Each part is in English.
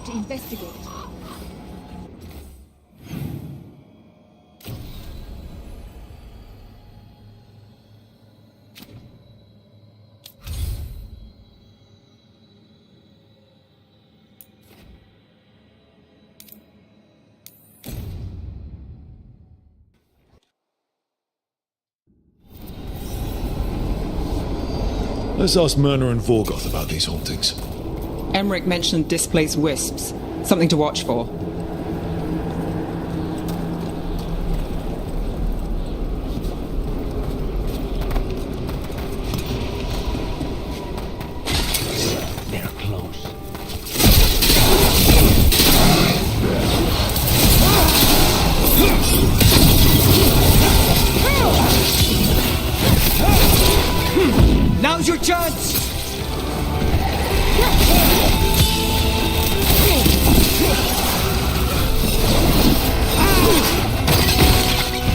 to investigate. Let's ask Myrna and Veilguard about these hauntings. Emmerich mentioned displaced wisps. Something to watch for. They're close. Now's your chance!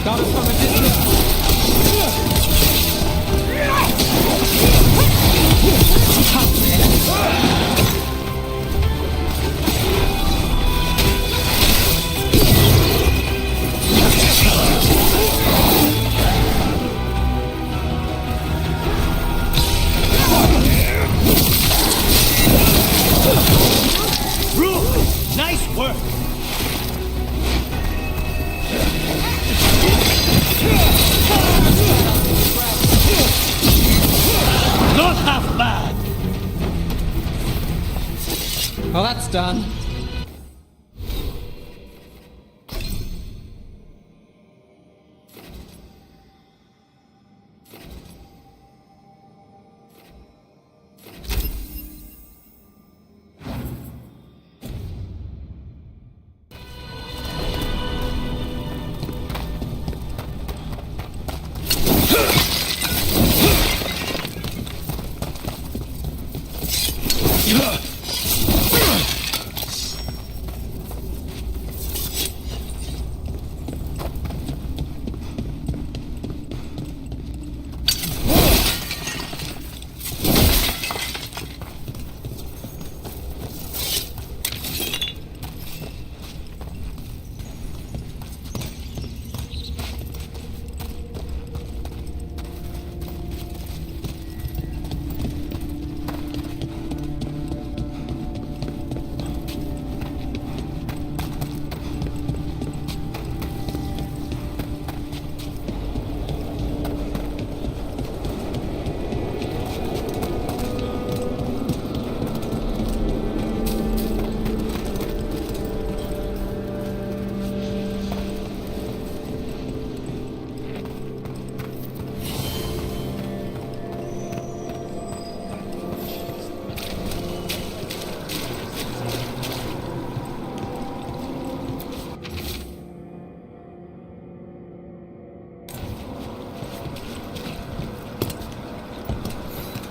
Got us from a distance. Nice work! Not half bad! Well, that's done.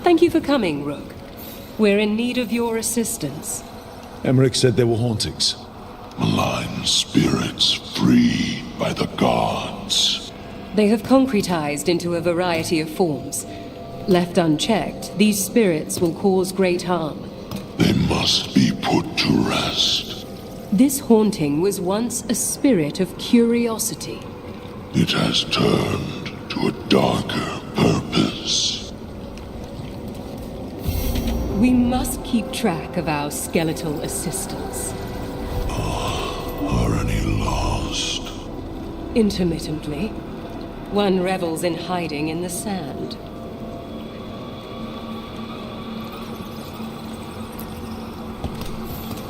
Thank you for coming, Rook. We're in need of your assistance. Emmerich said there were hauntings. Malign spirits freed by the gods. They have concretized into a variety of forms. Left unchecked, these spirits will cause great harm. They must be put to rest. This haunting was once a spirit of curiosity. It has turned to a darker purpose. We must keep track of our skeletal assistants. Are any lost? Intermittently. One revels in hiding in the sand.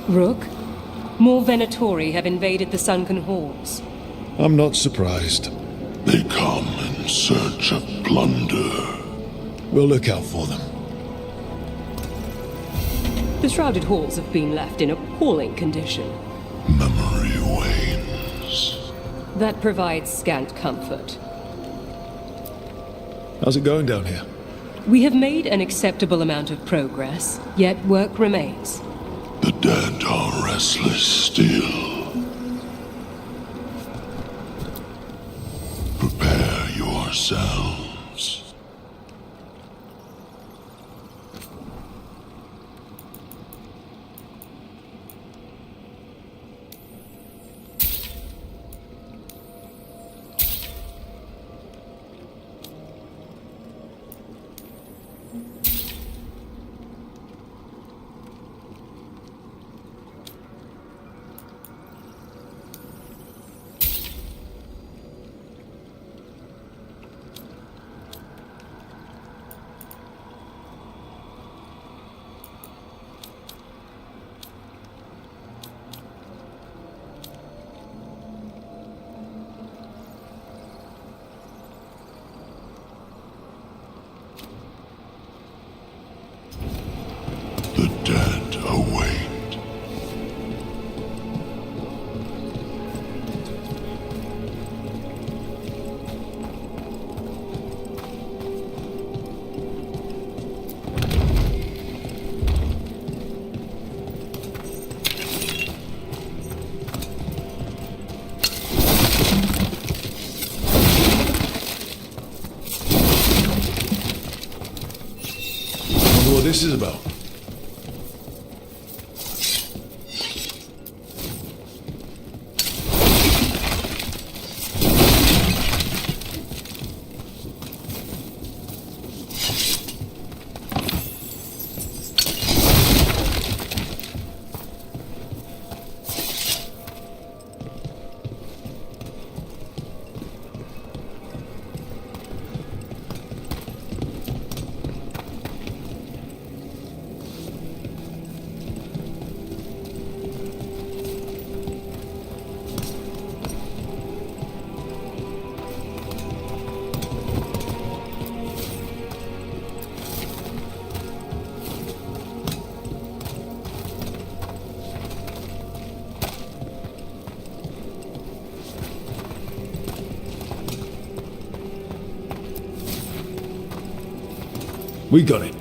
Rook, more Venatori have invaded the sunken halls. I'm not surprised. They come in search of plunder. We'll look out for them. The shrouded halls have been left in appalling condition. Memory wanes. That provides scant comfort. How's it going down here? We have made an acceptable amount of progress, yet work remains. The dead are restless still. Prepare yourselves. this is about. We got it.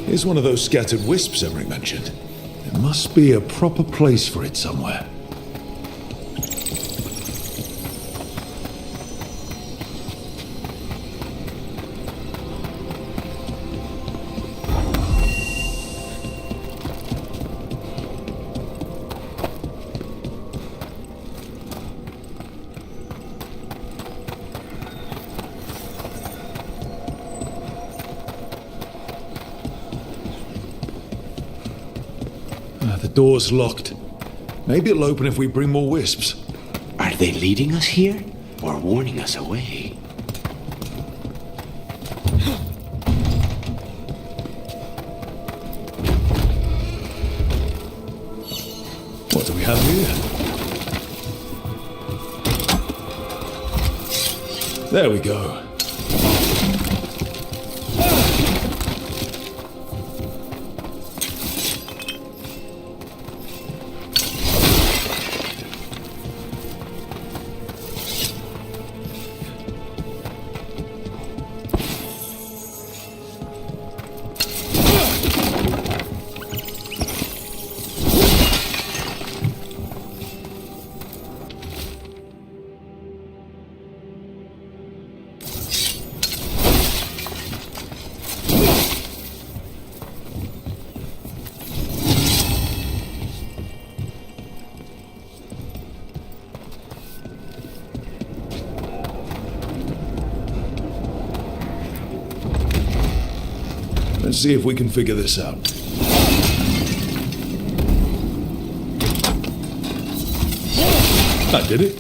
Here's one of those scattered wisps Emmerich mentioned. There must be a proper place for it somewhere. The door's locked. Maybe it'll open if we bring more wisps. Are they leading us here or warning us away? What do we have here? There we go. Let's see if we can figure this out. That did it.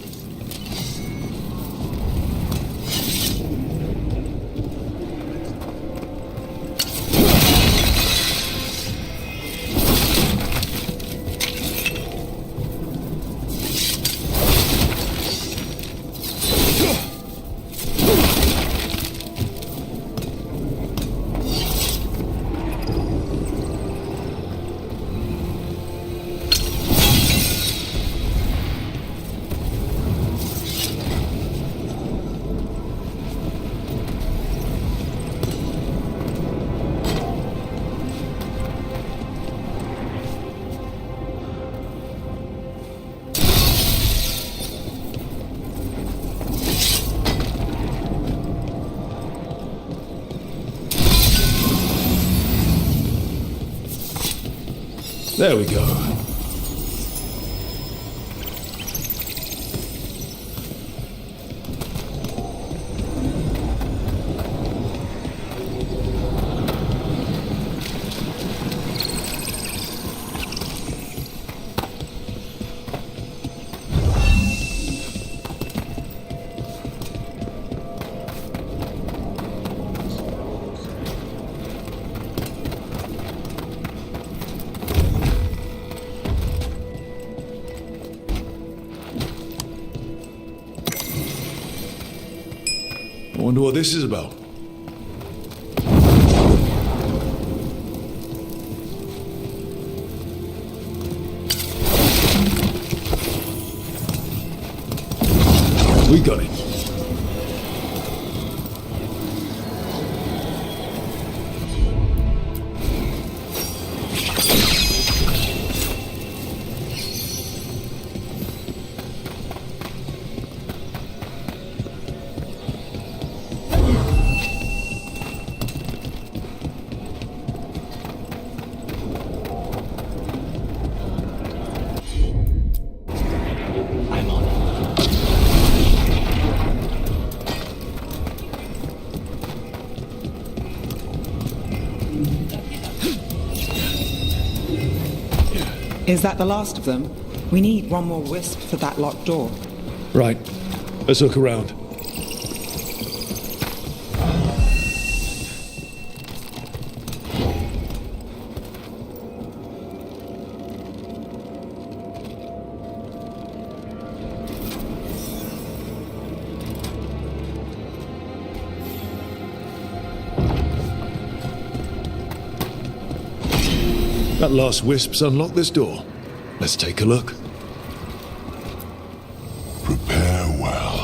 There we go. I wonder what this is about. We got it. Is that the last of them? We need one more wisp for that locked door. Right. Let's look around. That last wisp's unlocked this door. Let's take a look. Prepare well.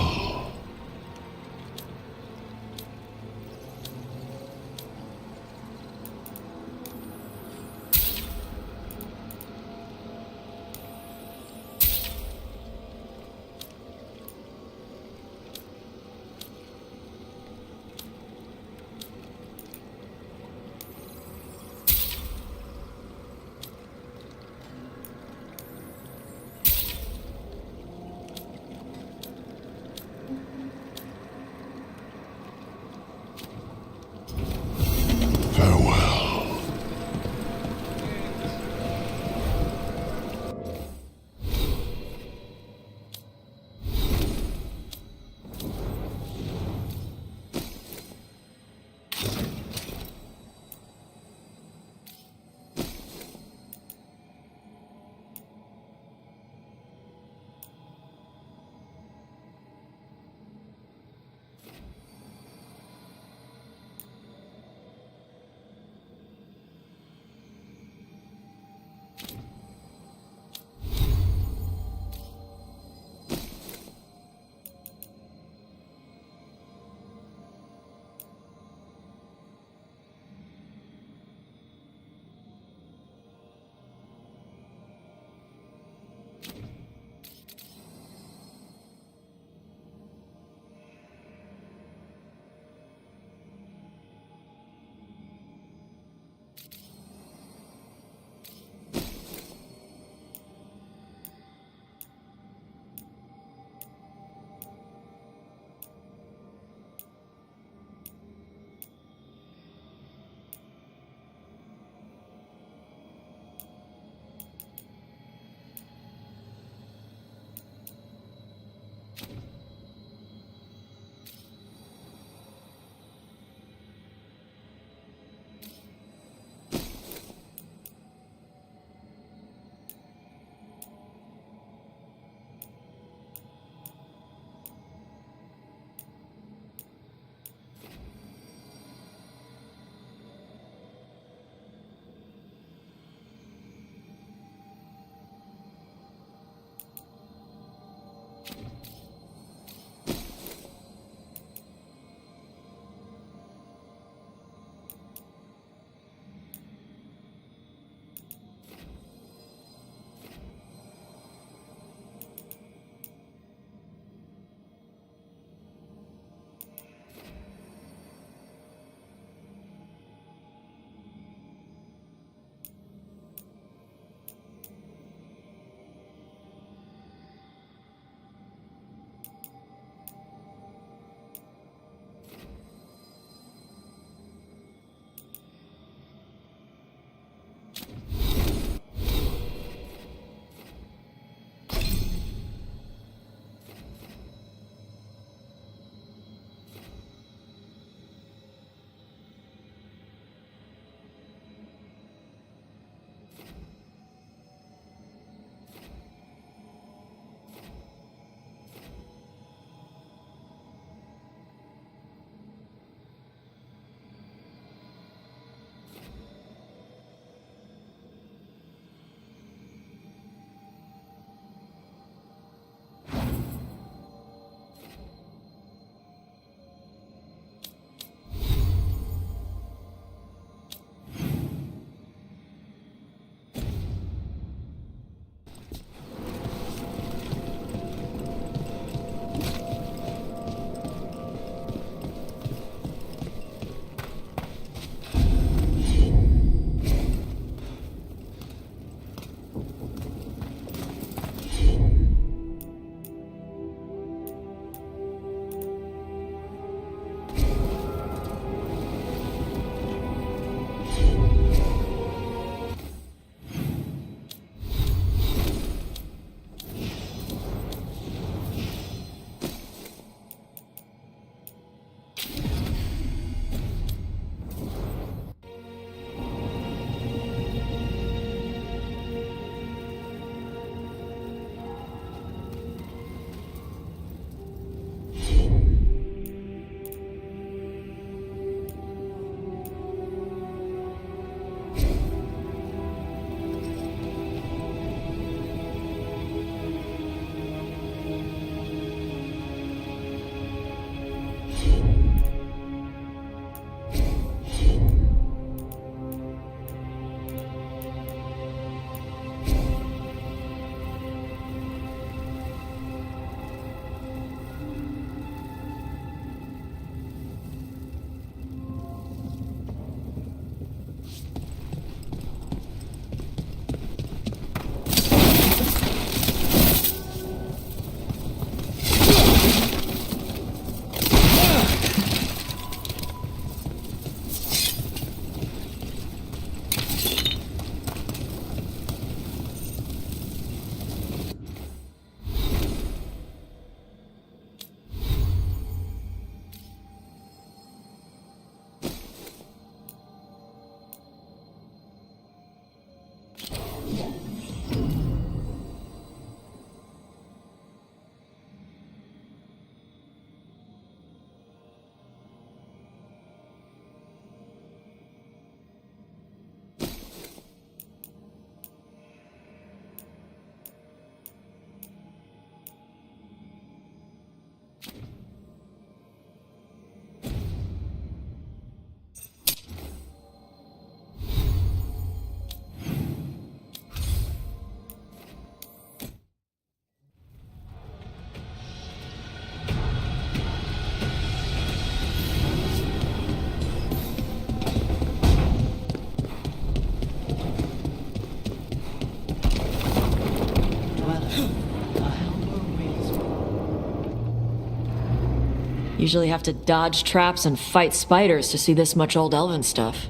Usually have to dodge traps and fight spiders to see this much old elven stuff.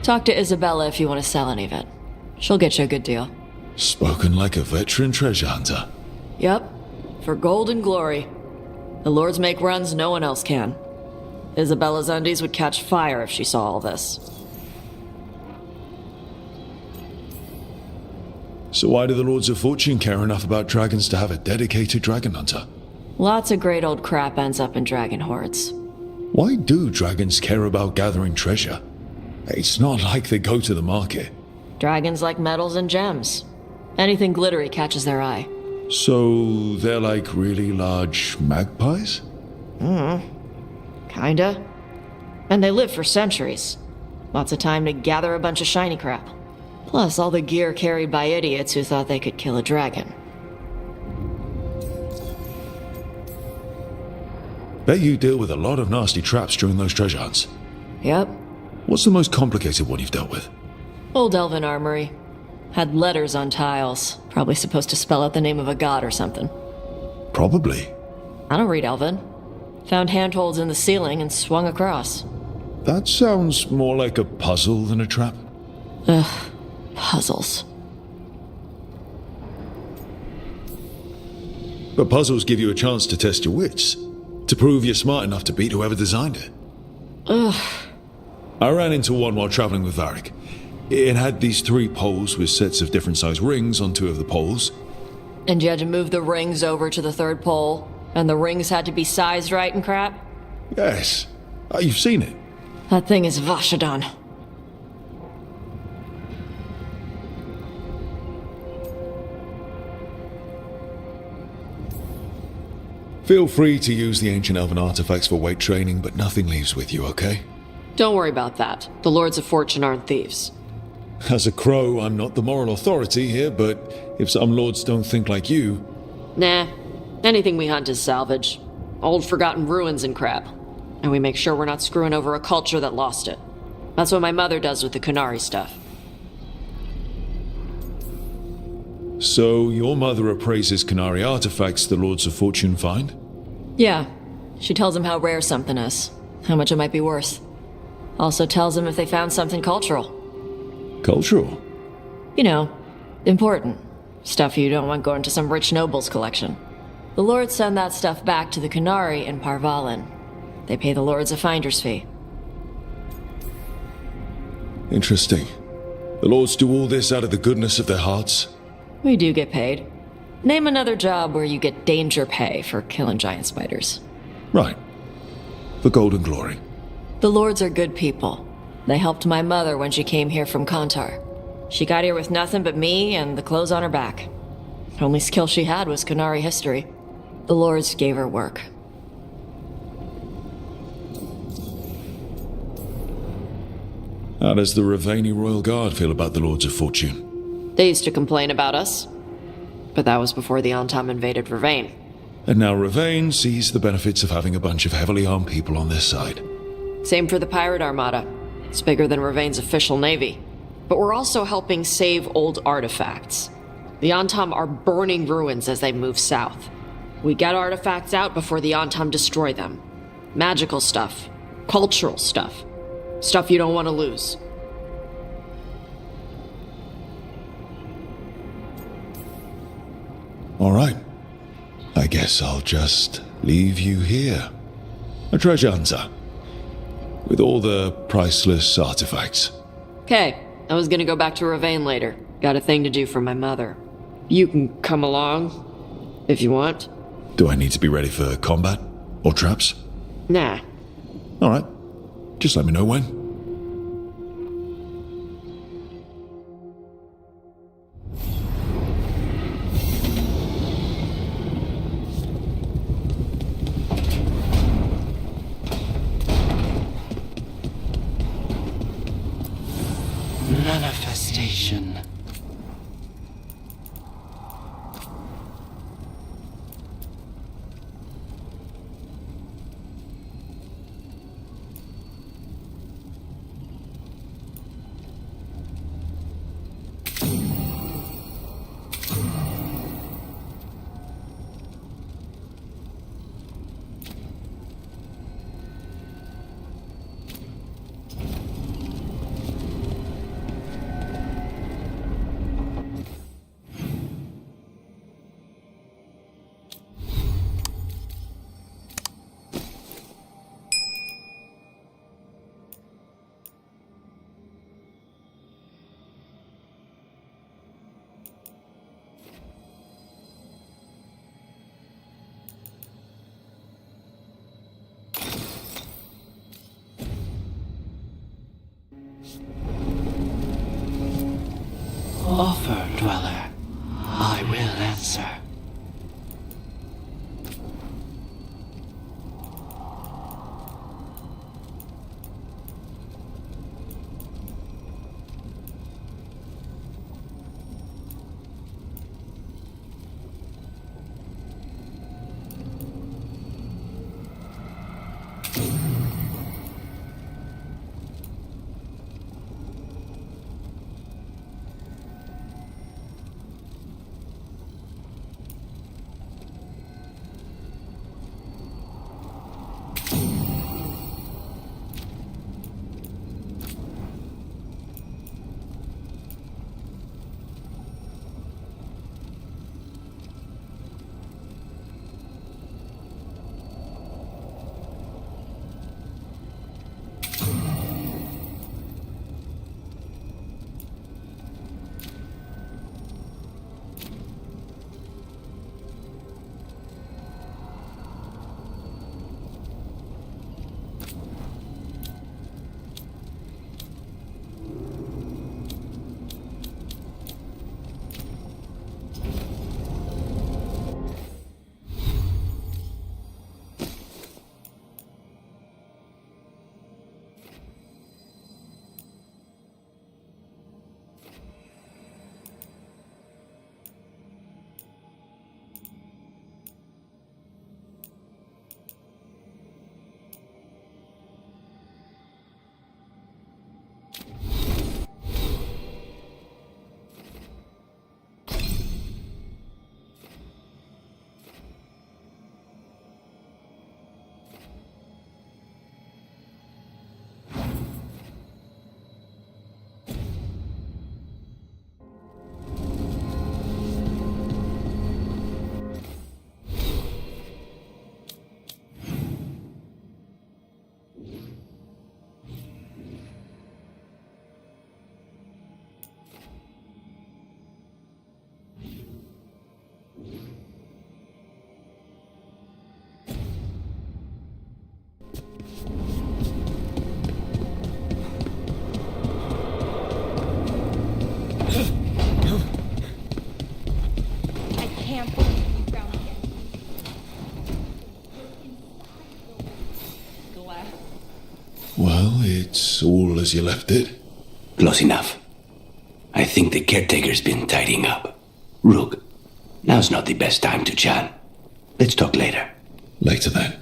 Talk to Isabella if you want to sell any of it. She'll get you a good deal. Spoken like a veteran treasure hunter. Yep. For gold and glory. The lords make runs no one else can. Isabella's undies would catch fire if she saw all this. So why do the Lords of Fortune care enough about dragons to have a dedicated dragon hunter? Lots of great old crap ends up in dragon hordes. Why do dragons care about gathering treasure? It's not like they go to the market. Dragons like metals and gems. Anything glittery catches their eye. So they're like really large magpies? Kinda. And they live for centuries. Lots of time to gather a bunch of shiny crap. Plus all the gear carried by idiots who thought they could kill a dragon. Bet you deal with a lot of nasty traps during those treasure hunts. Yep. What's the most complicated one you've dealt with? Old elven armory. Had letters on tiles. Probably supposed to spell out the name of a god or something. Probably. I don't read elven. Found handholds in the ceiling and swung across. That sounds more like a puzzle than a trap. Ugh. Puzzles. But puzzles give you a chance to test your wits. To prove you're smart enough to beat whoever designed it. Ugh. I ran into one while traveling with Varric. It had these 3 poles with sets of different size rings on 2 of the poles. And you had to move the rings over to the 3rd pole, and the rings had to be sized right and crap? Yes. You've seen it. That thing is Vashadon. Feel free to use the ancient elven artifacts for weight training, but nothing leaves with you, okay? Don't worry about that. The Lords of Fortune aren't thieves. As a crow, I'm not the moral authority here, but if some lords don't think like you... Nah. Anything we hunt is salvage. Old forgotten ruins and crap. And we make sure we're not screwing over a culture that lost it. That's what my mother does with the Kunari stuff. So, your mother appraises Kunari artifacts the Lords of Fortune find? Yeah. She tells them how rare something is. How much it might be worth. Also tells them if they found something cultural. Cultural? You know, important. Stuff you don't want going to some rich noble's collection. The lords send that stuff back to the Kunari in Parvalin. They pay the lords a finder's fee. Interesting. The lords do all this out of the goodness of their hearts? We do get paid. Name another job where you get danger pay for killing giant spiders. Right. For gold and glory. The lords are good people. They helped my mother when she came here from Kantar. She got here with nothing but me and the clothes on her back. The only skill she had was Kunari history. The lords gave her work. How does the Ravani Royal Guard feel about the Lords of Fortune? They used to complain about us. But that was before the Antam invaded Ravane. And now Ravane sees the benefits of having a bunch of heavily armed people on their side. Same for the pirate armada. It's bigger than Ravane's official navy. But we're also helping save old artifacts. The Antam are burning ruins as they move south. We get artifacts out before the Antam destroy them. Magical stuff. Cultural stuff. Stuff you don't want to lose. All right. I guess I'll just leave you here. A treasure hunter. With all the priceless artifacts. Okay, I was gonna go back to Ravane later. Got a thing to do for my mother. You can come along, if you want. Do I need to be ready for combat? Or traps? Nah. All right. Just let me know when. Manifestation. answer. Well, it's all as you left it. Close enough. I think the caretaker's been tidying up. Rook, now's not the best time to chat. Let's talk later. Later then.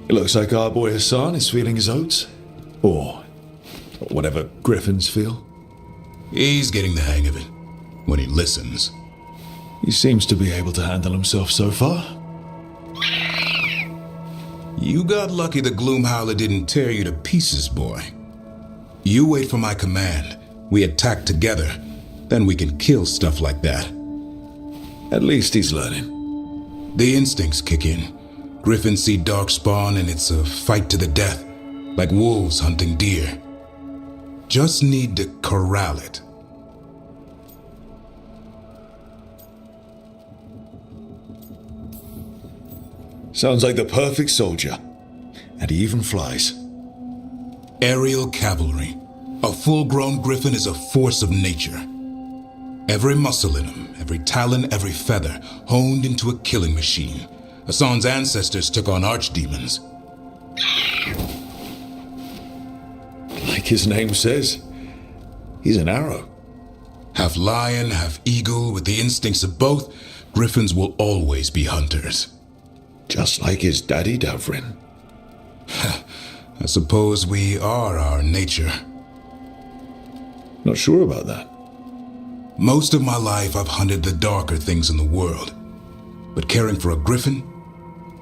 It looks like our boy Hassan is feeling his oats. Or whatever griffins feel. He's getting the hang of it. When he listens. He seems to be able to handle himself so far. You got lucky the Gloomhowler didn't tear you to pieces, boy. You wait for my command. We attack together. Then we can kill stuff like that. At least he's learning. The instincts kick in. Griffins see darkspawn and it's a fight to the death. Like wolves hunting deer. Just need to corral it. Sounds like the perfect soldier. And he even flies. Aerial cavalry. A full-grown griffin is a force of nature. Every muscle in him, every talon, every feather, honed into a killing machine. Hassan's ancestors took on archdemons. Like his name says, he's an arrow. Half lion, half eagle, with the instincts of both, griffins will always be hunters. Just like his daddy, Davrin. I suppose we are our nature. Not sure about that. Most of my life I've hunted the darker things in the world. But caring for a griffin?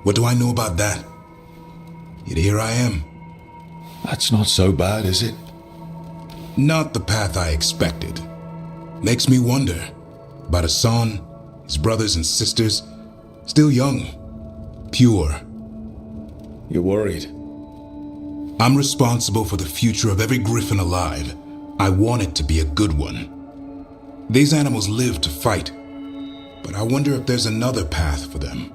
What do I know about that? Yet here I am. That's not so bad, is it? Not the path I expected. Makes me wonder about Hassan, his brothers and sisters, still young. pure. You're worried? I'm responsible for the future of every griffin alive. I want it to be a good one. These animals live to fight, but I wonder if there's another path for them.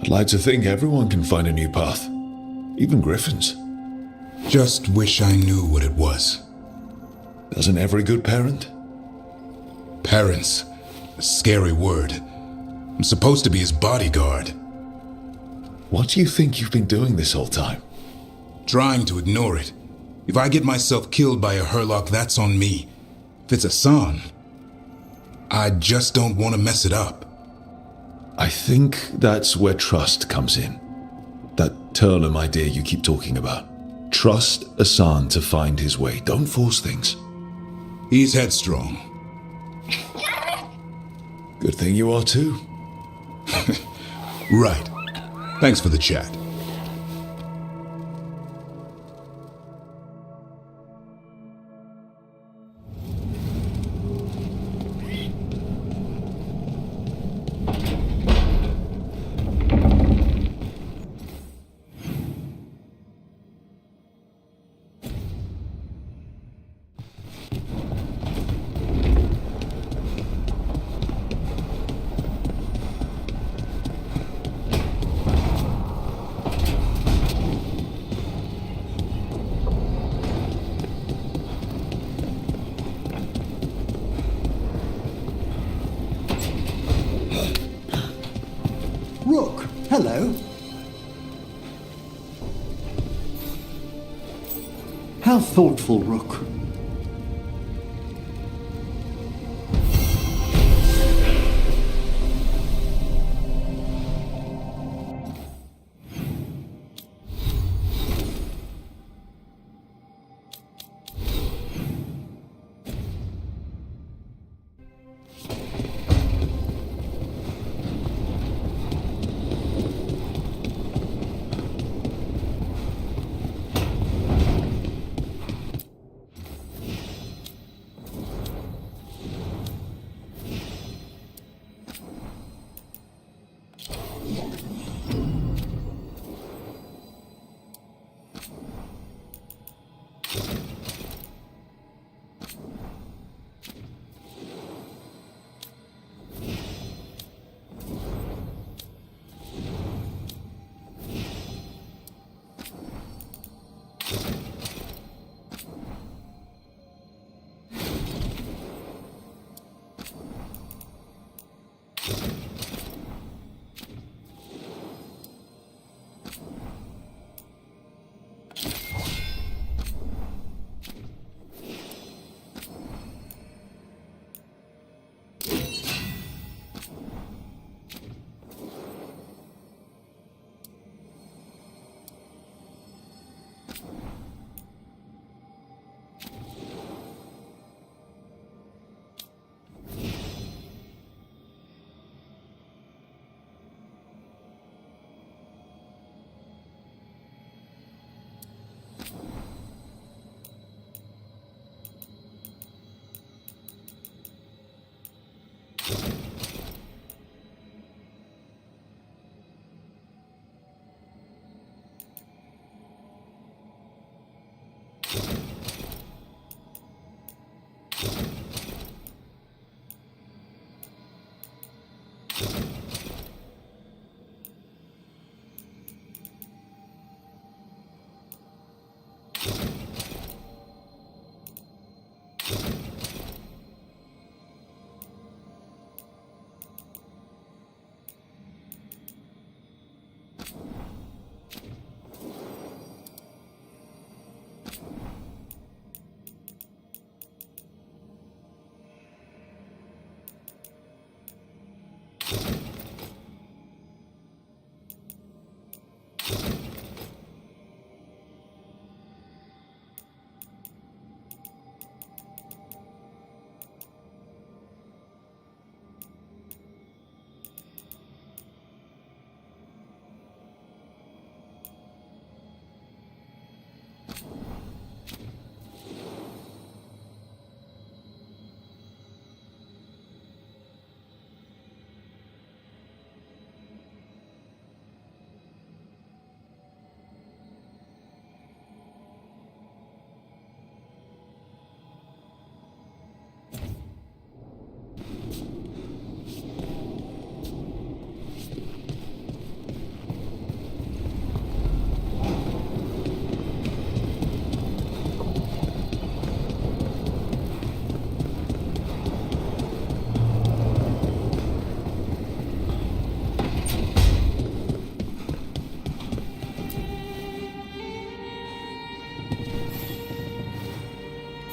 I'd like to think everyone can find a new path. Even griffins. Just wish I knew what it was. Doesn't every good parent? Parents. A scary word. I'm supposed to be his bodyguard. What do you think you've been doing this whole time? Trying to ignore it. If I get myself killed by a Herlock, that's on me. If it's a son, I just don't want to mess it up. I think that's where trust comes in. That Turlum idea you keep talking about. Trust Asan to find his way. Don't force things. He's headstrong. Good thing you are too. Right. Thanks for the chat. Rook, hello. How thoughtful, Rook.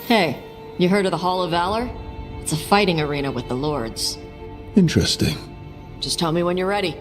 Hey, you heard of the Hall of Valor? It's a fighting arena with the lords. Interesting. Just tell me when you're ready.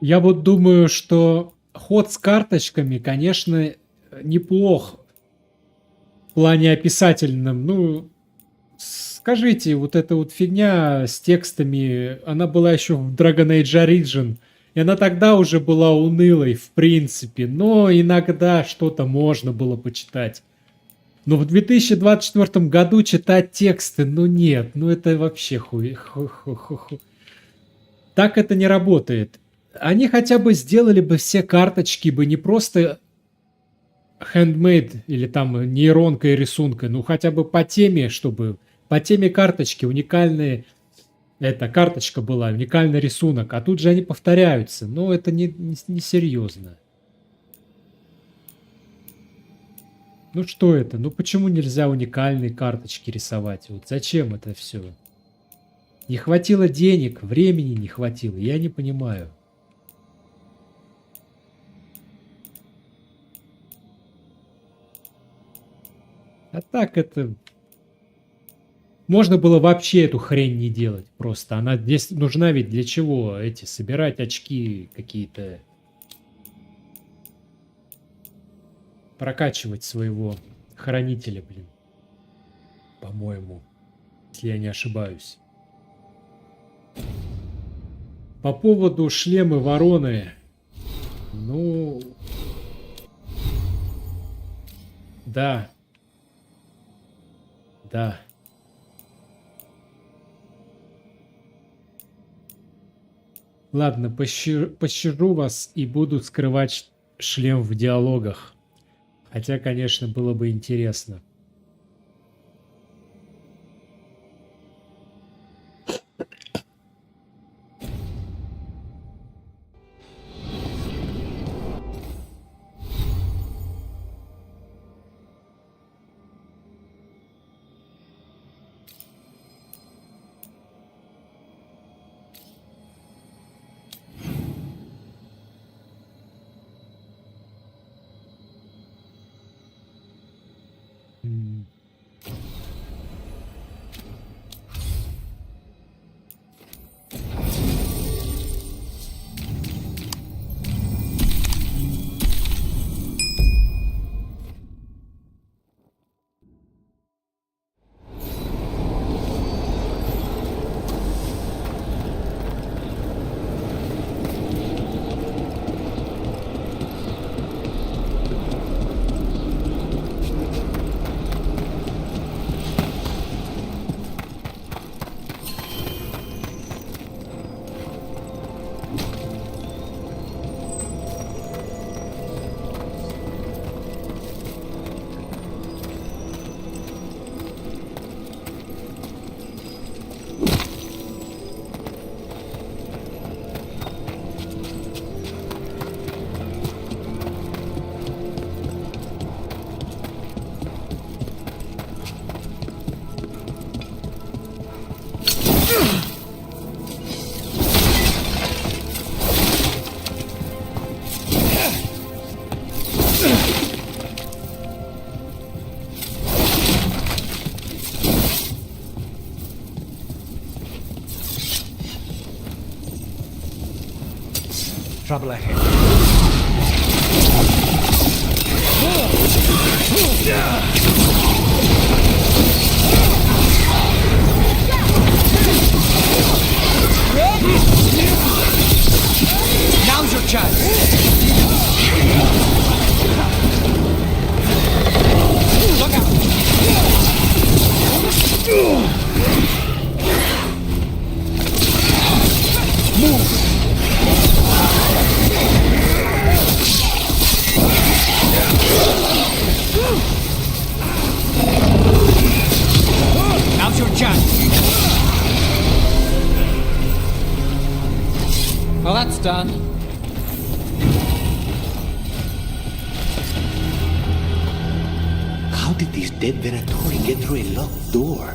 Я вот думаю, что ход с карточками, конечно, неплох в плане описательном. Ну, скажите, вот эта вот фигня с текстами, она была еще в Dragon Age Origin, и она тогда уже была унылой, в принципе, но иногда что-то можно было почитать. Но в 2024 году читать тексты, ну нет, ну это вообще Так это не работает. Они хотя бы сделали бы все карточки бы не просто handmade или там нейронкой и рисункой, ну хотя бы по теме, чтобы по теме карточки уникальные, эта карточка была, уникальный рисунок, а тут же они повторяются, но это не серьезно. Ну что это? Ну почему нельзя уникальные карточки рисовать? Вот зачем это все? Не хватило денег, времени не хватило, я не понимаю. А так это... Можно было вообще эту хрень не делать просто. Она здесь нужна ведь для чего? Эти, собирать очки какие-то. Прокачивать своего хранителя, блин. По-моему. Если я не ошибаюсь. По поводу шлемы вороны. Ну... Да. Да. Ладно, пощажу вас и буду скрывать шлем в диалогах. Хотя, конечно, было бы интересно. Trouble ahead. Now's your chance. Look out. Move. Now's your chance. Well, that's done. How did these dead Venatori get through a locked door?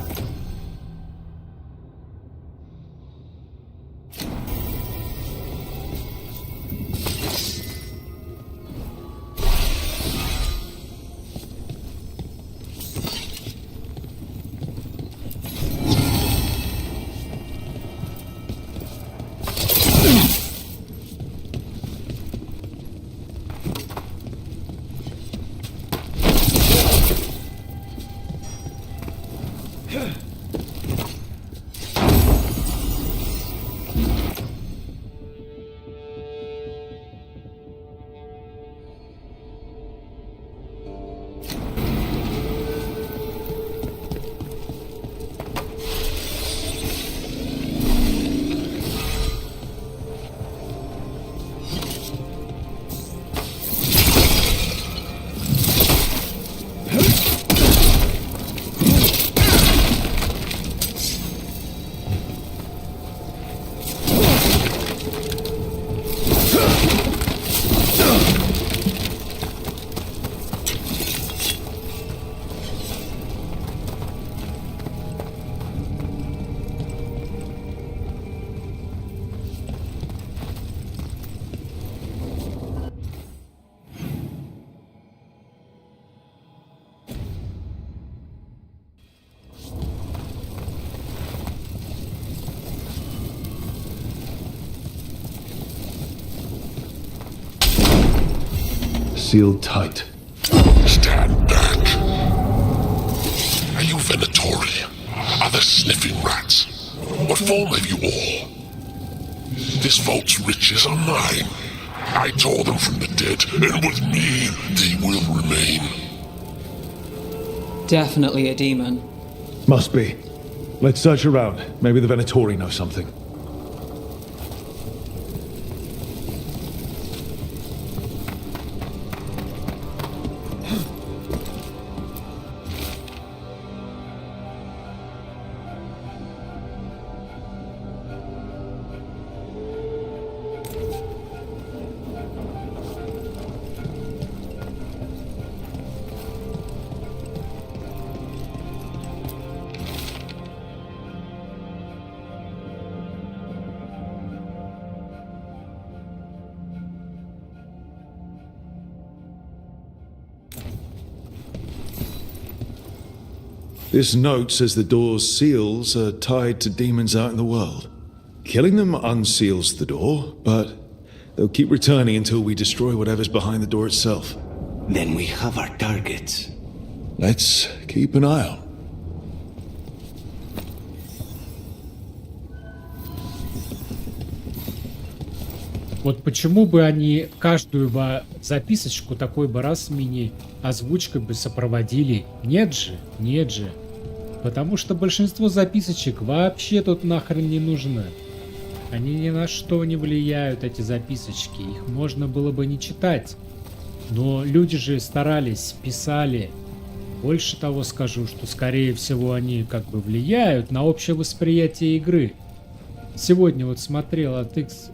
Sealed tight. Stand back. Are you Venatori? Other sniffing rats? What form have you all? This vault's riches are mine. I tore them from the dead, and with me, they will remain. Definitely a demon. Must be. Let's search around. Maybe the Venatori know something. This note says the door's seals are tied to demons out in the world. Killing them unseals the door, but they'll keep returning until we destroy whatever's behind the door itself. Then we have our targets. Let's keep an eye out. Вот почему бы они каждую бы записочку такой бы раз мини-озвучкой бы сопроводили? Нет же, нет же. Потому что большинство записочек вообще тут нахрен не нужно. Они ни на что не влияют, эти записочки. Их можно было бы не читать. Но люди же старались, писали. Больше того скажу, что скорее всего они как бы влияют на общее восприятие игры. Сегодня вот смотрел от X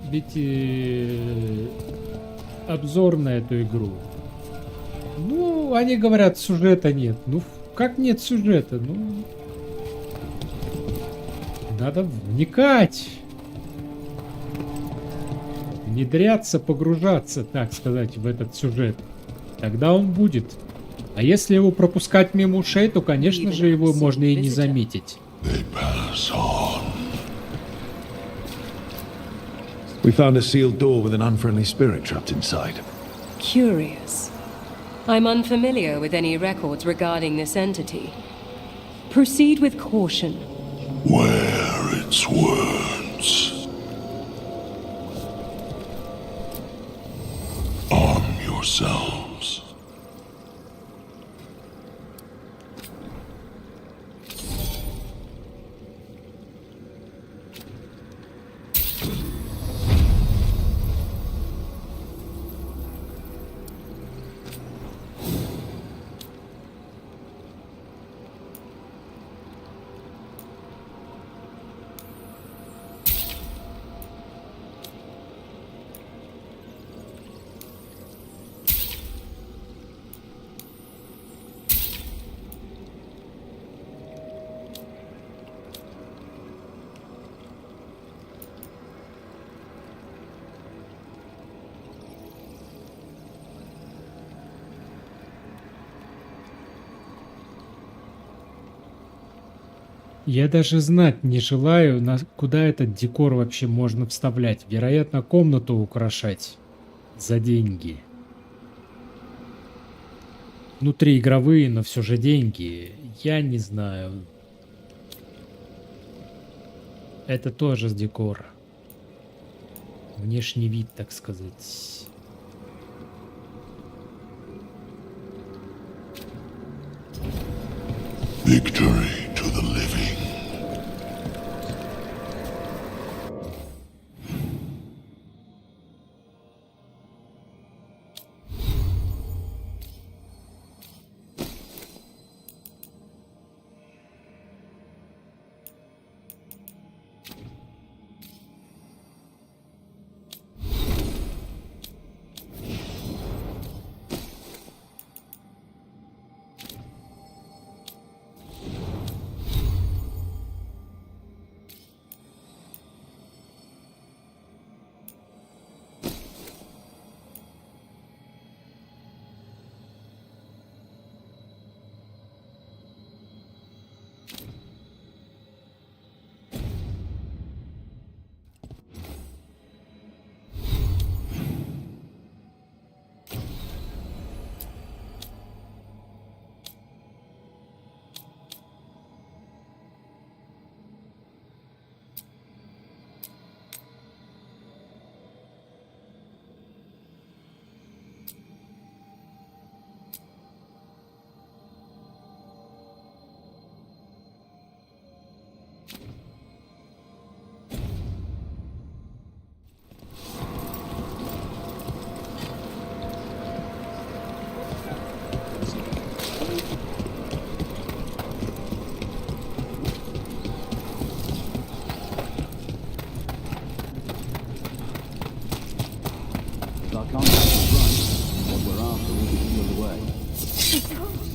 обзор на эту игру. Ну, они говорят, сюжета нет. Ну, как нет сюжета? Ну, надо вникать. Внедряться, погружаться, так сказать, в этот сюжет. Тогда он будет. А если его пропускать мимо ушей, то, конечно же, его можно и не заметить. We found a sealed door with an unfriendly spirit trapped inside. Curious. I'm unfamiliar with any records regarding this entity. Proceed with caution. Wear its words. Arm yourselves. Я даже знать не желаю, куда этот декор вообще можно вставлять. Вероятно, комнату украшать за деньги. Внутриигровые, но все же деньги. Я не знаю. Это тоже декор. Внешний вид, так сказать. Victory to the living.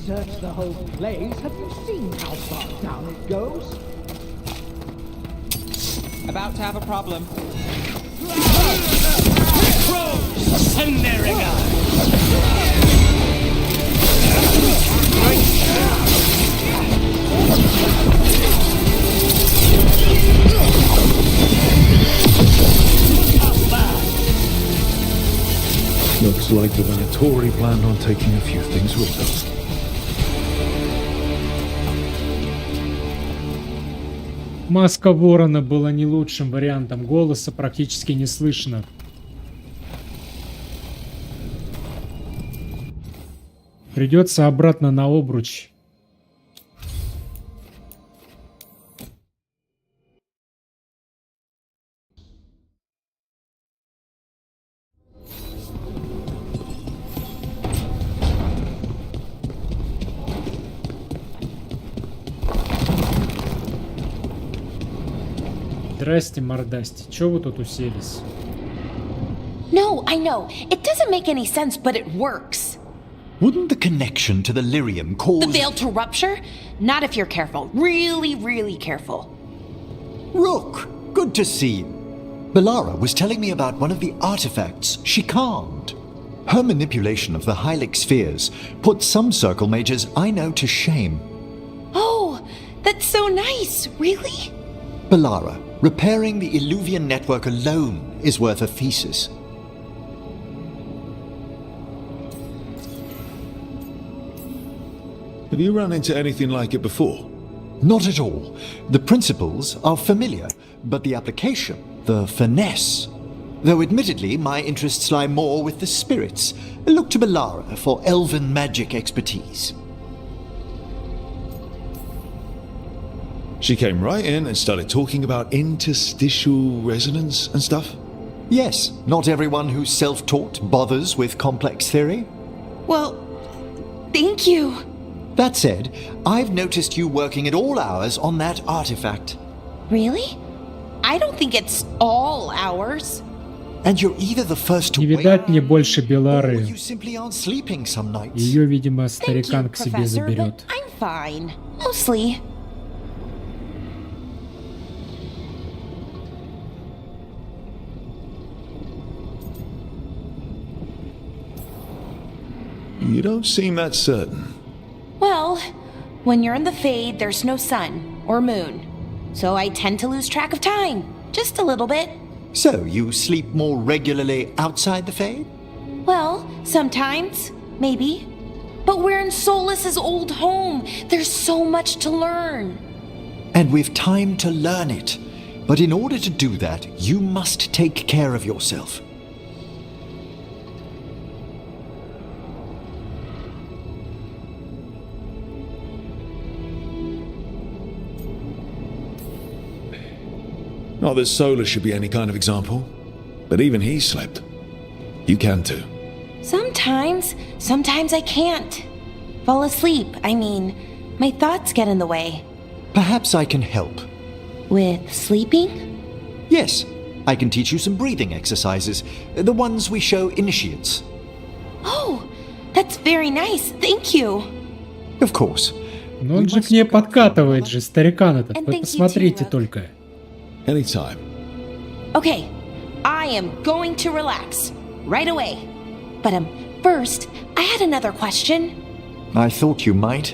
Search the whole place. Have you seen how far down it goes? About to have a problem. Looks like the Venatori planned on taking a few things with them. Маска ворона была не лучшим вариантом, голоса практически не слышно. Придется обратно на обруч. Здрасте, мордасти. Чё вы тут уселись? No, I know. It doesn't make any sense, but it works. Wouldn't the connection to the lyrium cause... The veil to rupture? Not if you're careful. Really, really careful. Rook, good to see you. Balara was telling me about one of the artifacts she calmed. Her manipulation of the Hylic spheres put some circle mages I know to shame. Oh, that's so nice. Really? Balara, repairing the Illuvian network alone is worth a thesis. Have you run into anything like it before? Not at all. The principles are familiar, but the application, the finesse. Though admittedly, my interests lie more with the spirits. Look to Belara for elven magic expertise. She came right in and started talking about interstitial resonance and stuff? Yes, not everyone who's self-taught bothers with complex theory. Well, thank you. That said, I've noticed you working at all hours on that artifact. Really? I don't think it's all hours. And you're either the first to Не видать мне больше or Белары. you simply aren't sleeping some nights. Ее, видимо, Thank старикан you, к себе Professor, заберет. but I'm fine. Mostly. You don't seem that certain. Well, when you're in the Fade, there's no sun or moon. So I tend to lose track of time. Just a little bit. So, you sleep more regularly outside the Fade? Well, sometimes. Maybe. But we're in Solus's old home. There's so much to learn. And we've time to learn it. But in order to do that, you must take care of yourself. Not that Solar should be any kind of example, but even he slept. You can too. Sometimes I can't. Fall asleep, I mean. My thoughts get in the way. Perhaps I can help. With sleeping? Yes, I can teach you some breathing exercises, the ones we show initiates. Oh, that's very nice. Thank you. Of course. Но он же к ней подкатывает же, старикан этот. And Вы thank you посмотрите too, Rook. только. Anytime. Okay, I am going to relax. Right away. But first, I had another question. I thought you might.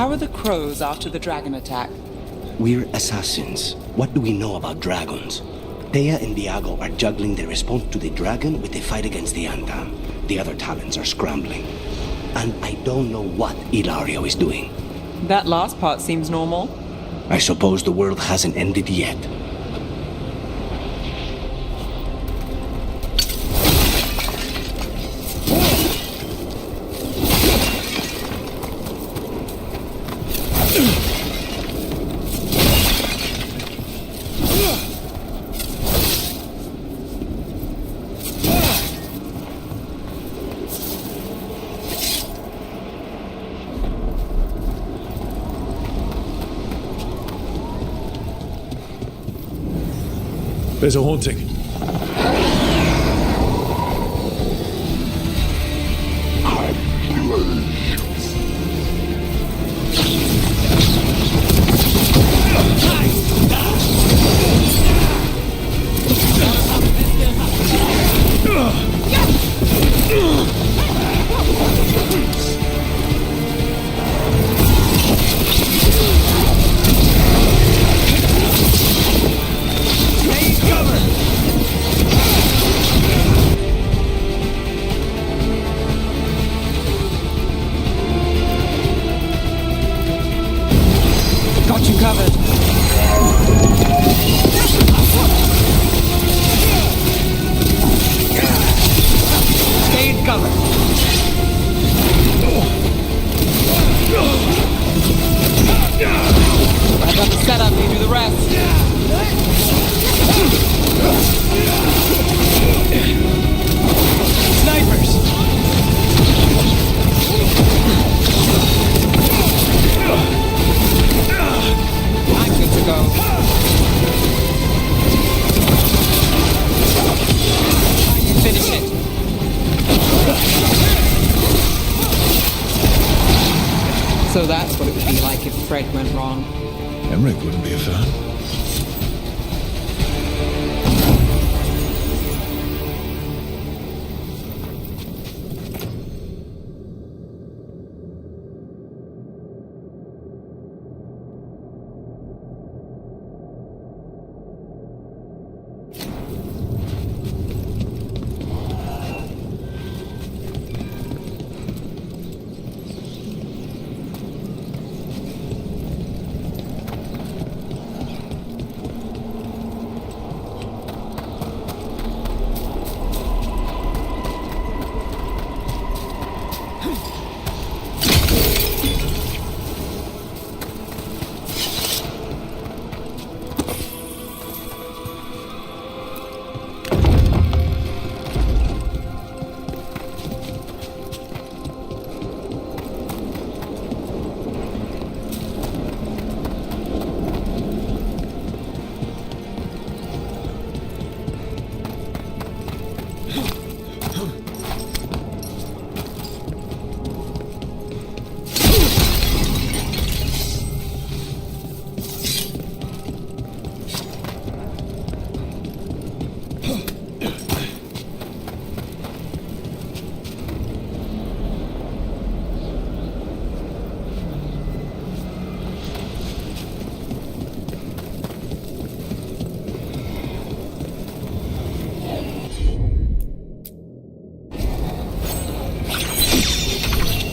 How are the crows after the dragon attack? We're assassins. What do we know about dragons? Thea and Diago are juggling their response to the dragon with the fight against the Antam. The other talents are scrambling. And I don't know what Ilario is doing. That last part seems normal. I suppose the world hasn't ended yet. There's a haunting. Got you covered. Stay in cover. I've got the setup, you do the rest. Snipers! I'm good to go. Finish it. So that's what it would be like if Fred went wrong. Emmerich wouldn't be a fan.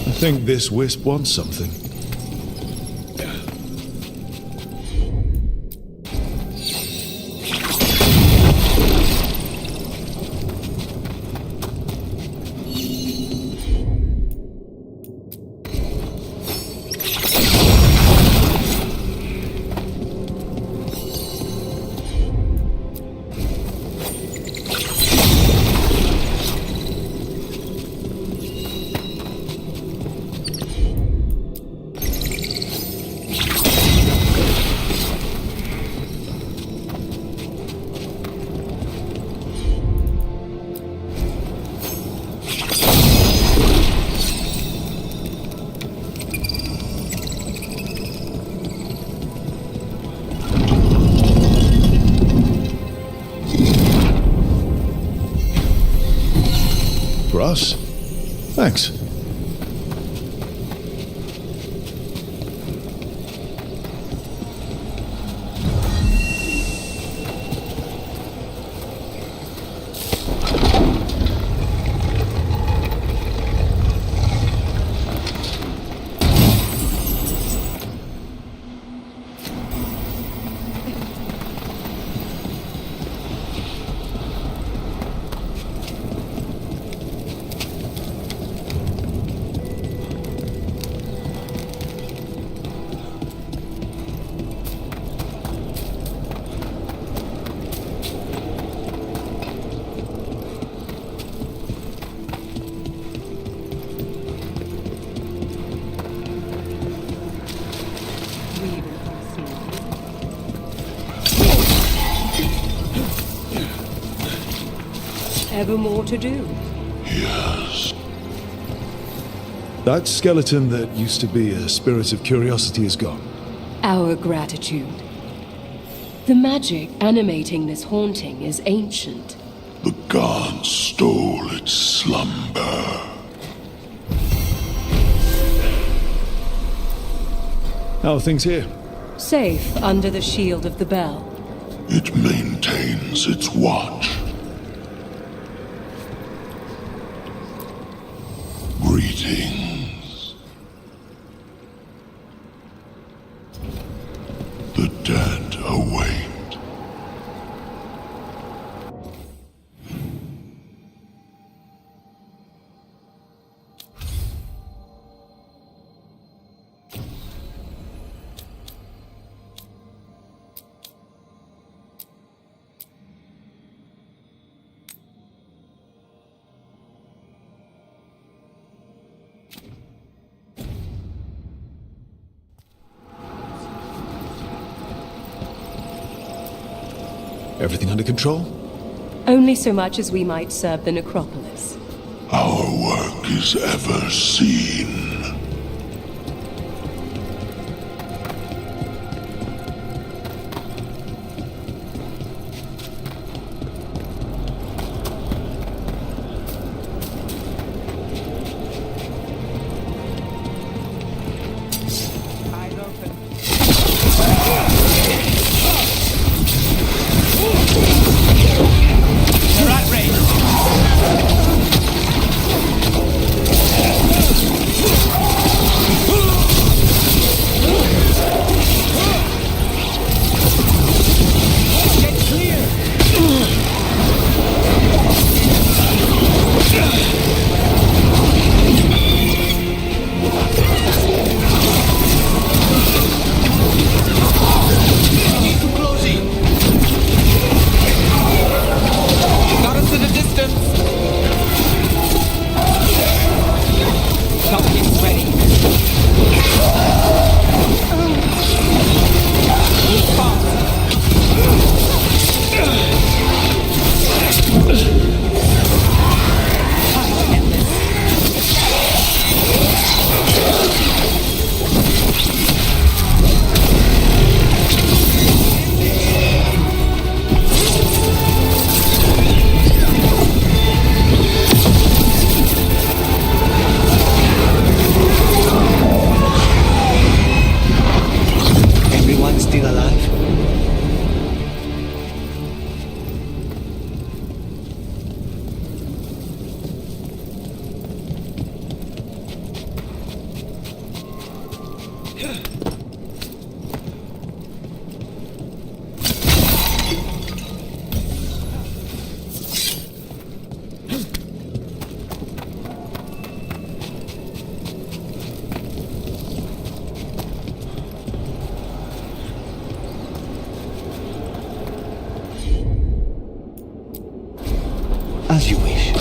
I think this wisp wants something. For us? Thanks. ever more to do. Yes. That skeleton that used to be a spirit of curiosity is gone. Our gratitude. The magic animating this haunting is ancient. The gods stole its slumber. How are things here? Safe under the shield of the bell. It maintains its watch. Greetings. The dead await. Everything under control? Only so much as we might serve the necropolis. Our work is ever seen. As you wish.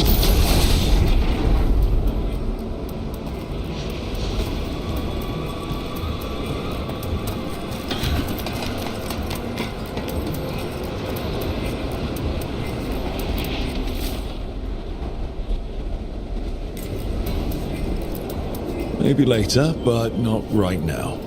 Maybe later, but not right now.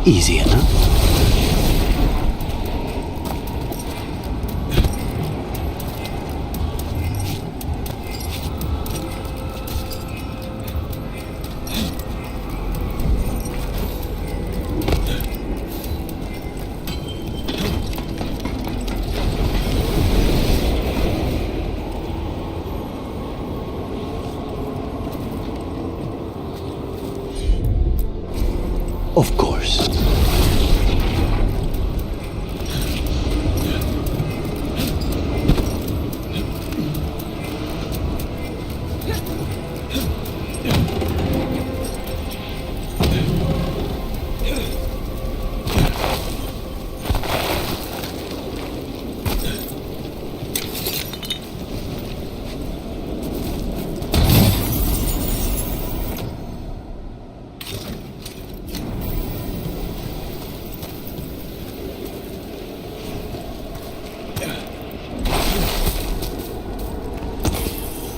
Easy enough. Of course.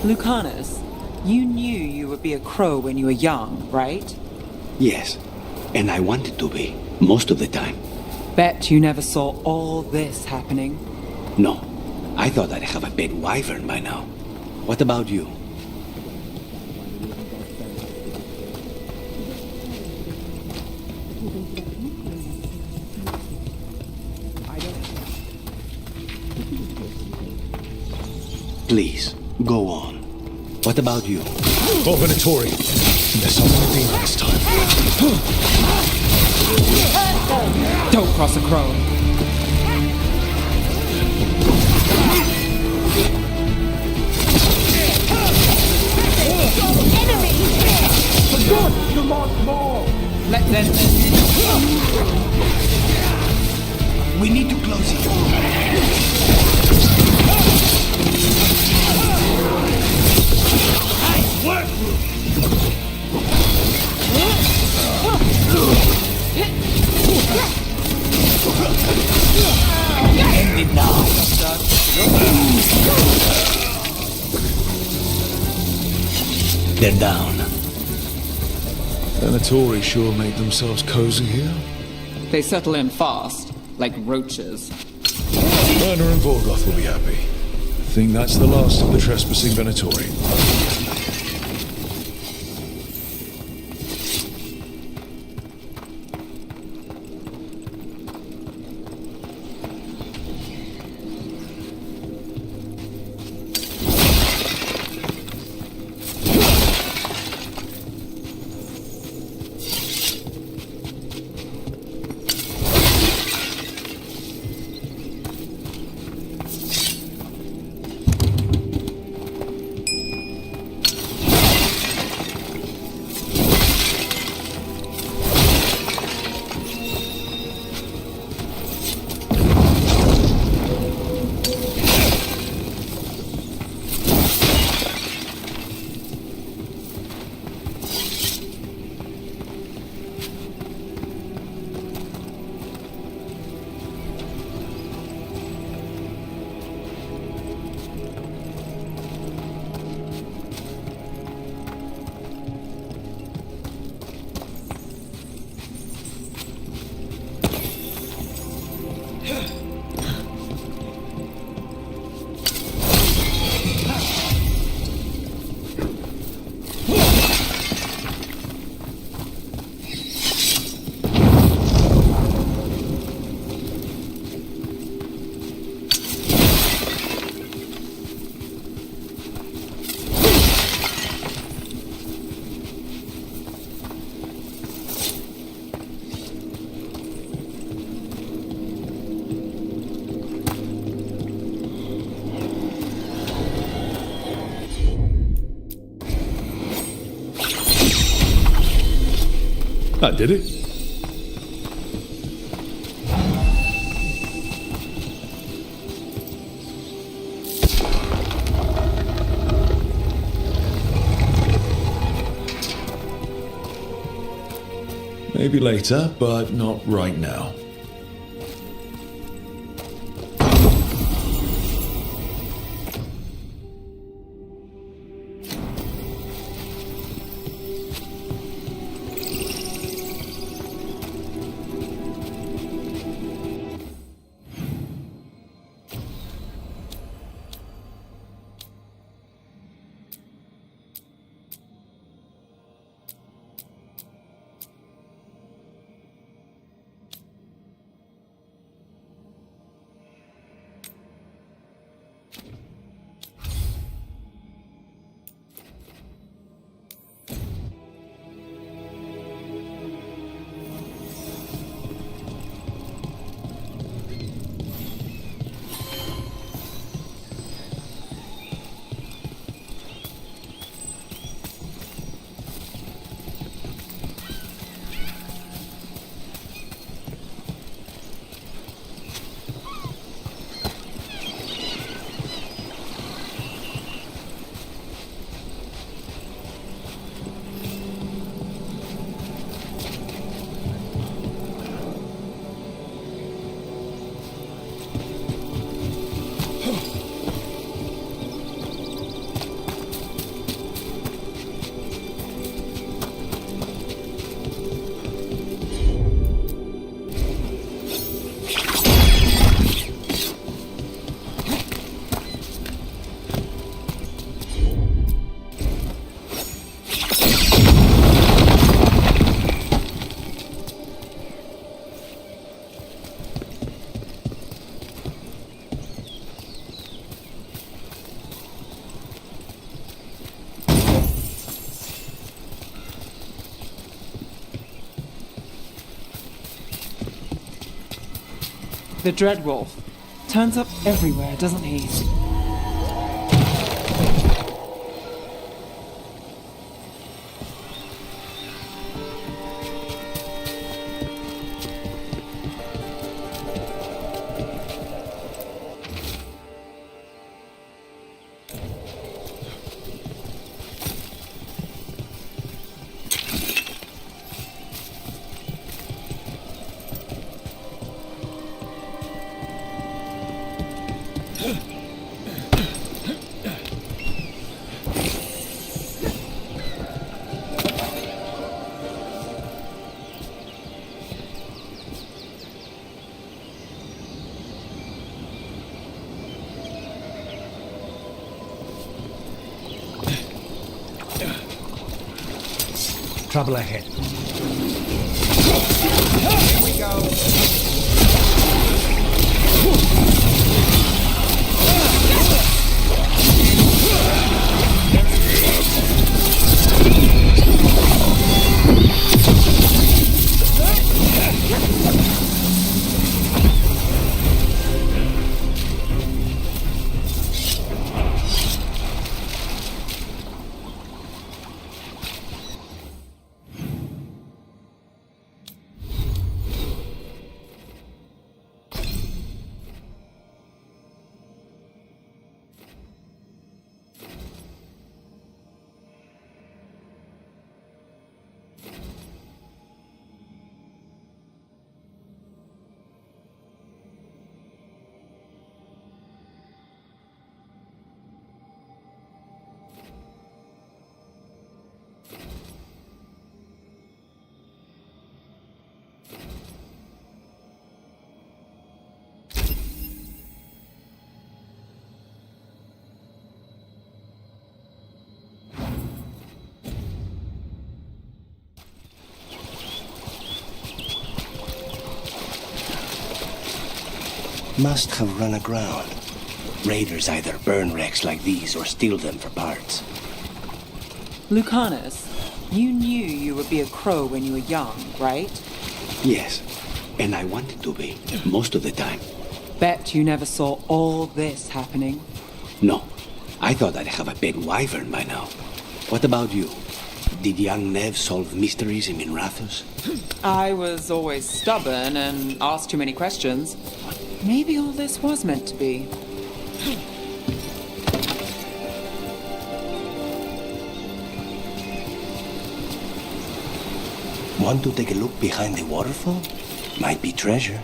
Lucanus, you knew you would be a crow when you were young, right? Yes, and I wanted to be, most of the time. Bet you never saw all this happening. No, I thought I'd have a big wyvern by now. What about you? Please, go on. What about you? Oh, Venatori. There's someone with demon this time. Don't cross a crow. Let's end this. We need to close it. Nice work! End it now. They're down. Venatori sure made themselves cozy here. They settle in fast, like roaches. Werner and Vorgoth will be happy. I think that's the last of the trespassing Venatori. That did it. Maybe later, but not right now. The Dreadwolf. Turns up everywhere, doesn't he? Trouble ahead. Here we go. Must have run aground. Raiders either burn wrecks like these or steal them for parts. Lucanus, you knew you would be a crow when you were young, right? Yes, and I wanted to be, most of the time. Bet you never saw all this happening. No, I thought I'd have a big wyvern by now. What about you? Did young Nev solve mysteries in Minrathus? I was always stubborn and asked too many questions. Maybe all this was meant to be. Want to take a look behind the waterfall? Might be treasure.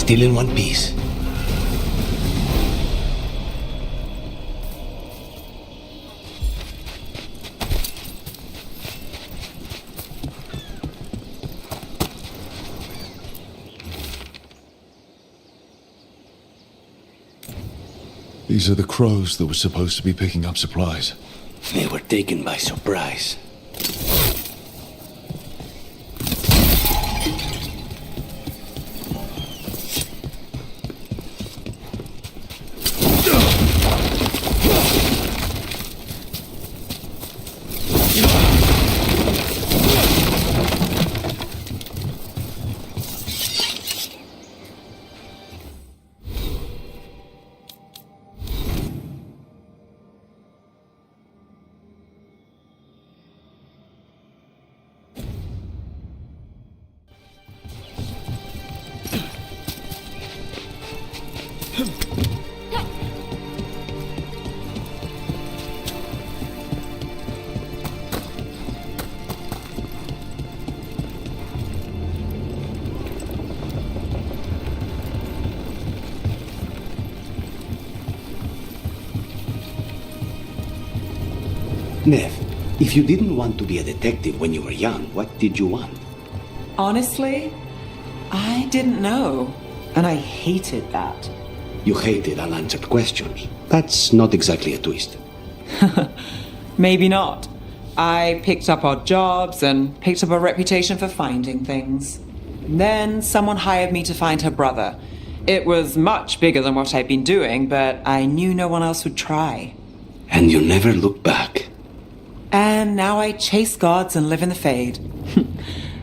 Still in one piece. These are the crows that were supposed to be picking up supplies. They were taken by surprise. Nev, if you didn't want to be a detective when you were young, what did you want? Honestly, I didn't know. And I hated that. You hated unanswered questions. That's not exactly a twist. Maybe not. I picked up odd jobs and picked up a reputation for finding things. Then someone hired me to find her brother. It was much bigger than what I'd been doing, but I knew no one else would try. And you never looked back. And now I chase gods and live in the Fade.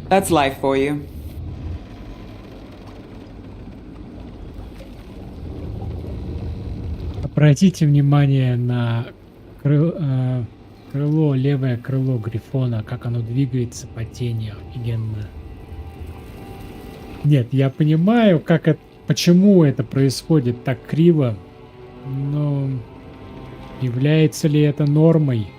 That's life for you. Обратите внимание на крыло, левое крыло Грифона, как оно двигается по тени. Офигенно. Нет, я понимаю, почему это происходит так криво, но является ли это нормой?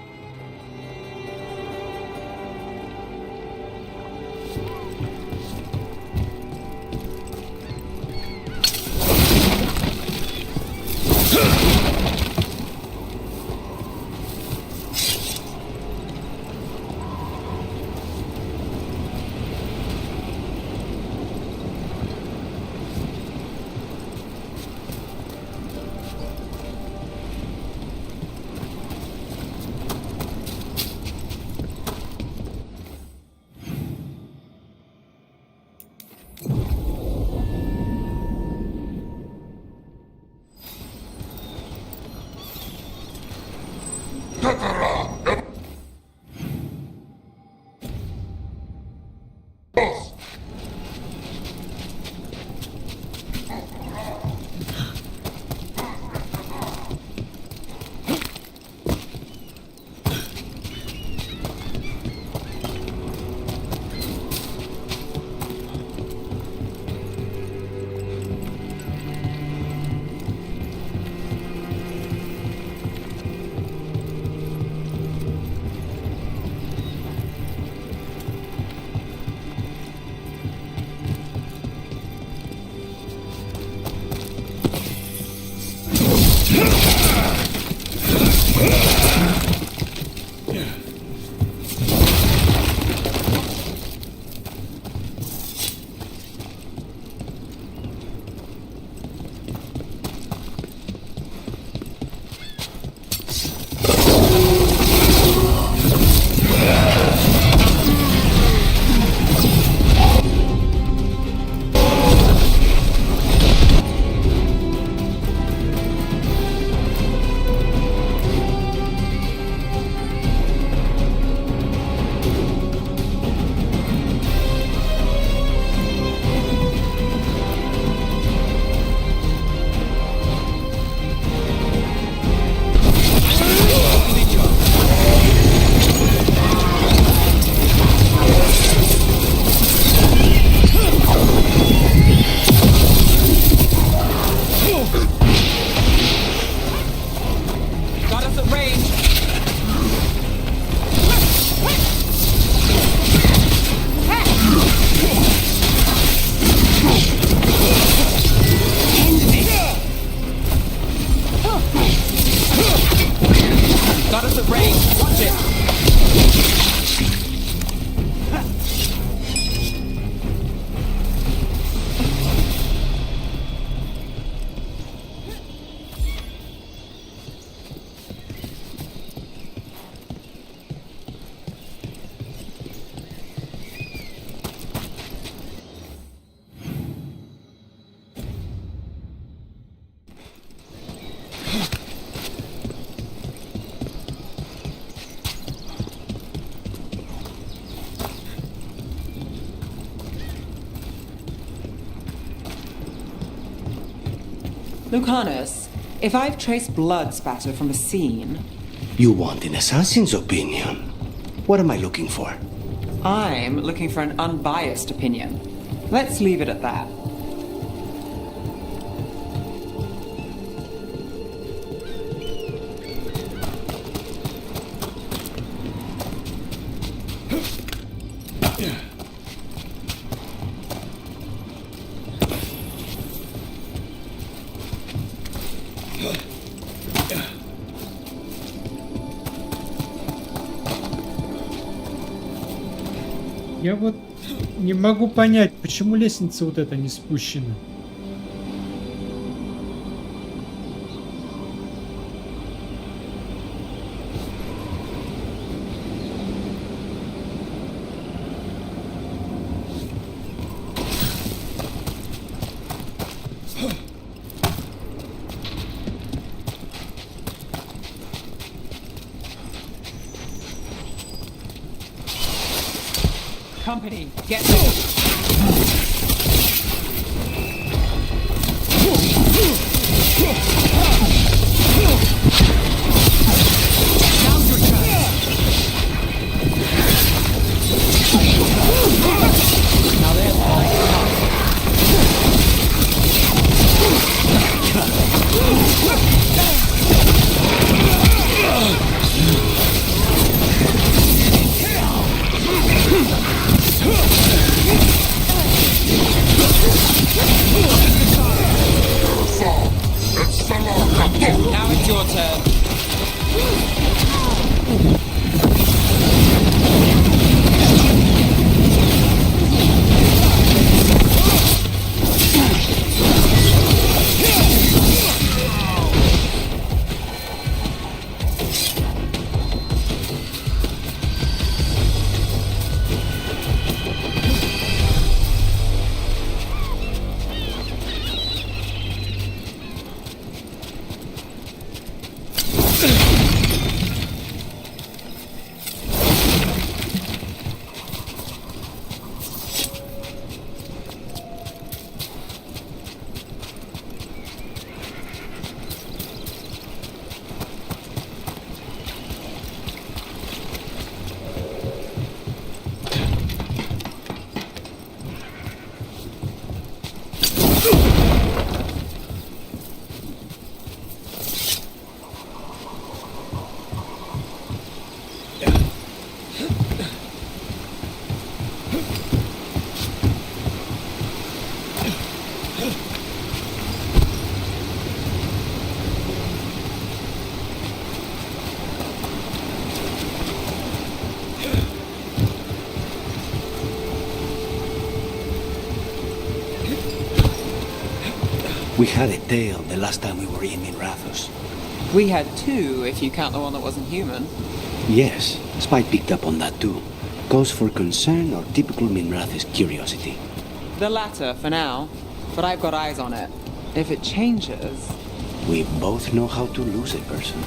Lucanus, if I've traced blood spatter from a scene... You want an assassin's opinion? What am I looking for? I'm looking for an unbiased opinion. Let's leave it at that. Я вот не могу понять, почему лестница вот эта не спущена. Company, get ready. Now's your turn. Now there's now it's your turn. We had a tail the last time we were in Minrathos. We had two, if you count the one that wasn't human. Yes, Spy picked up on that too. Cause for concern or typical Minrathos curiosity? The latter, for now. But I've got eyes on it. If it changes... We both know how to lose a person.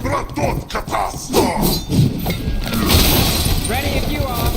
братов катастроф! Ready if you are.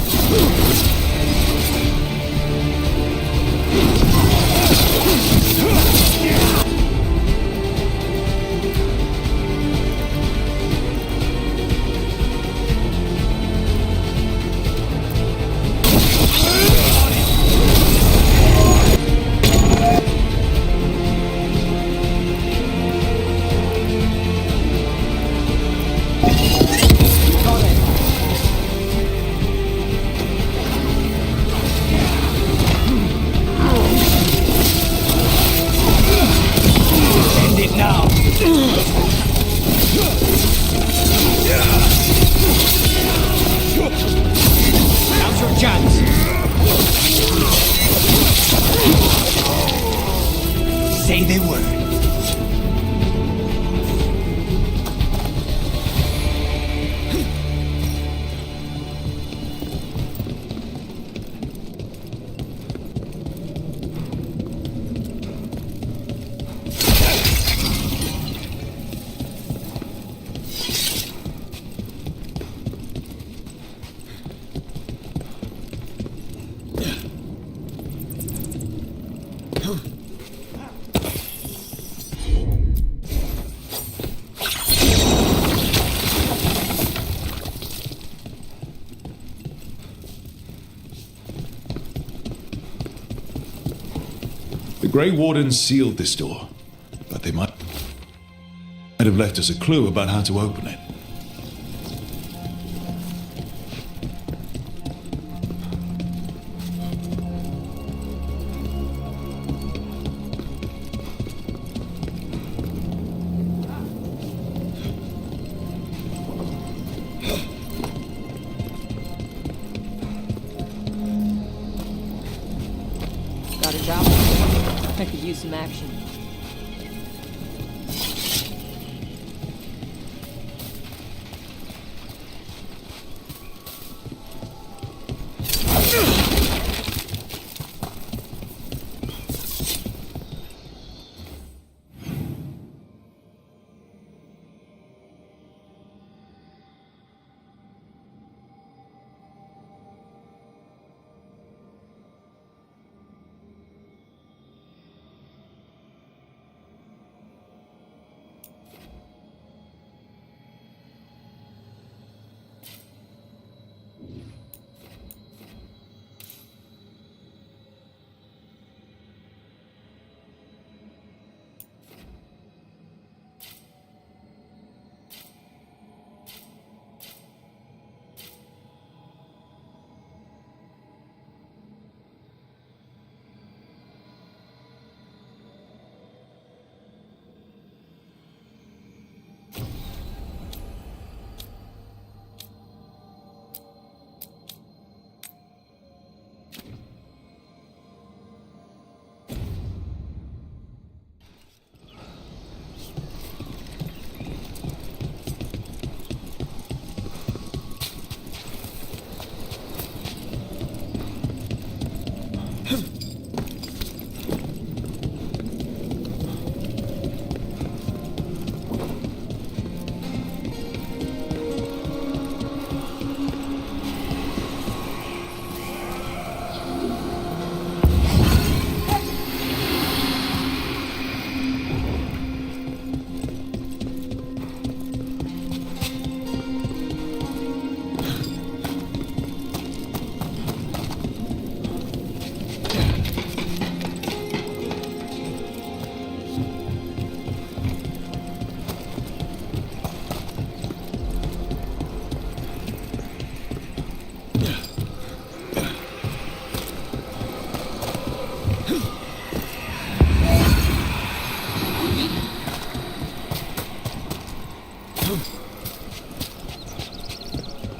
Say the word. The Grey Wardens sealed this door, but they might have left us a clue about how to open it. Got a job? I could use some action.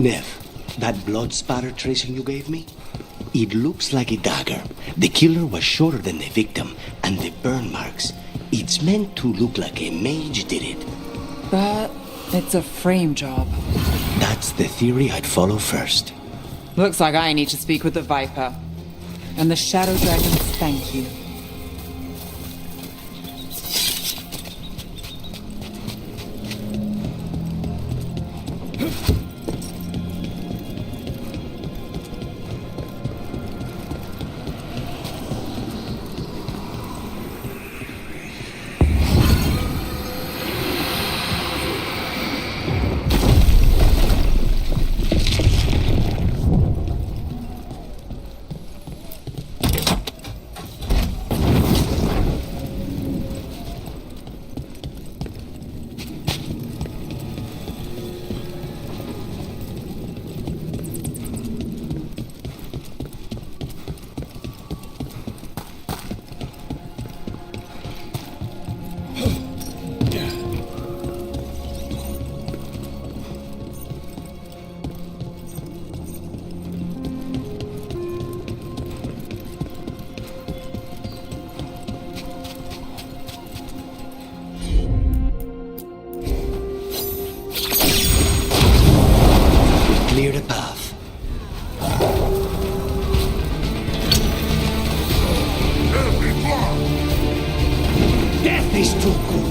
Nev, that blood spatter tracing you gave me? It looks like a dagger. The killer was shorter than the victim, and the burn marks. It's meant to look like a mage did it. But it's a frame job. That's the theory I'd follow first. Looks like I need to speak with the Viper. And the Shadow Dragons thank you. is too good.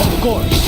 Of course.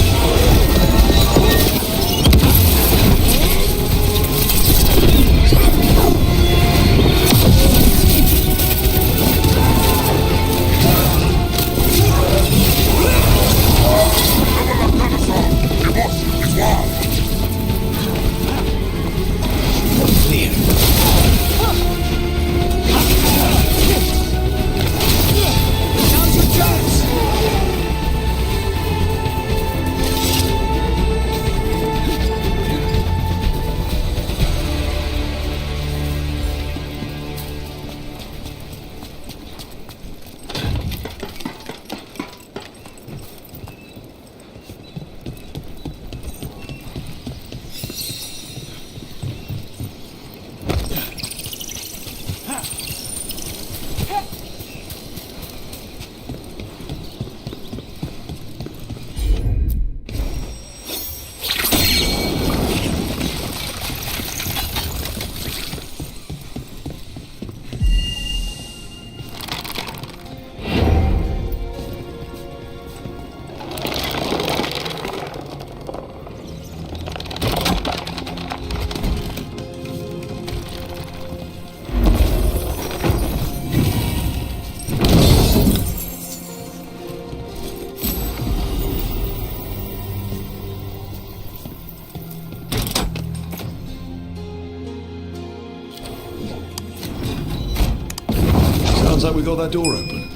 Sounds like we got that door open.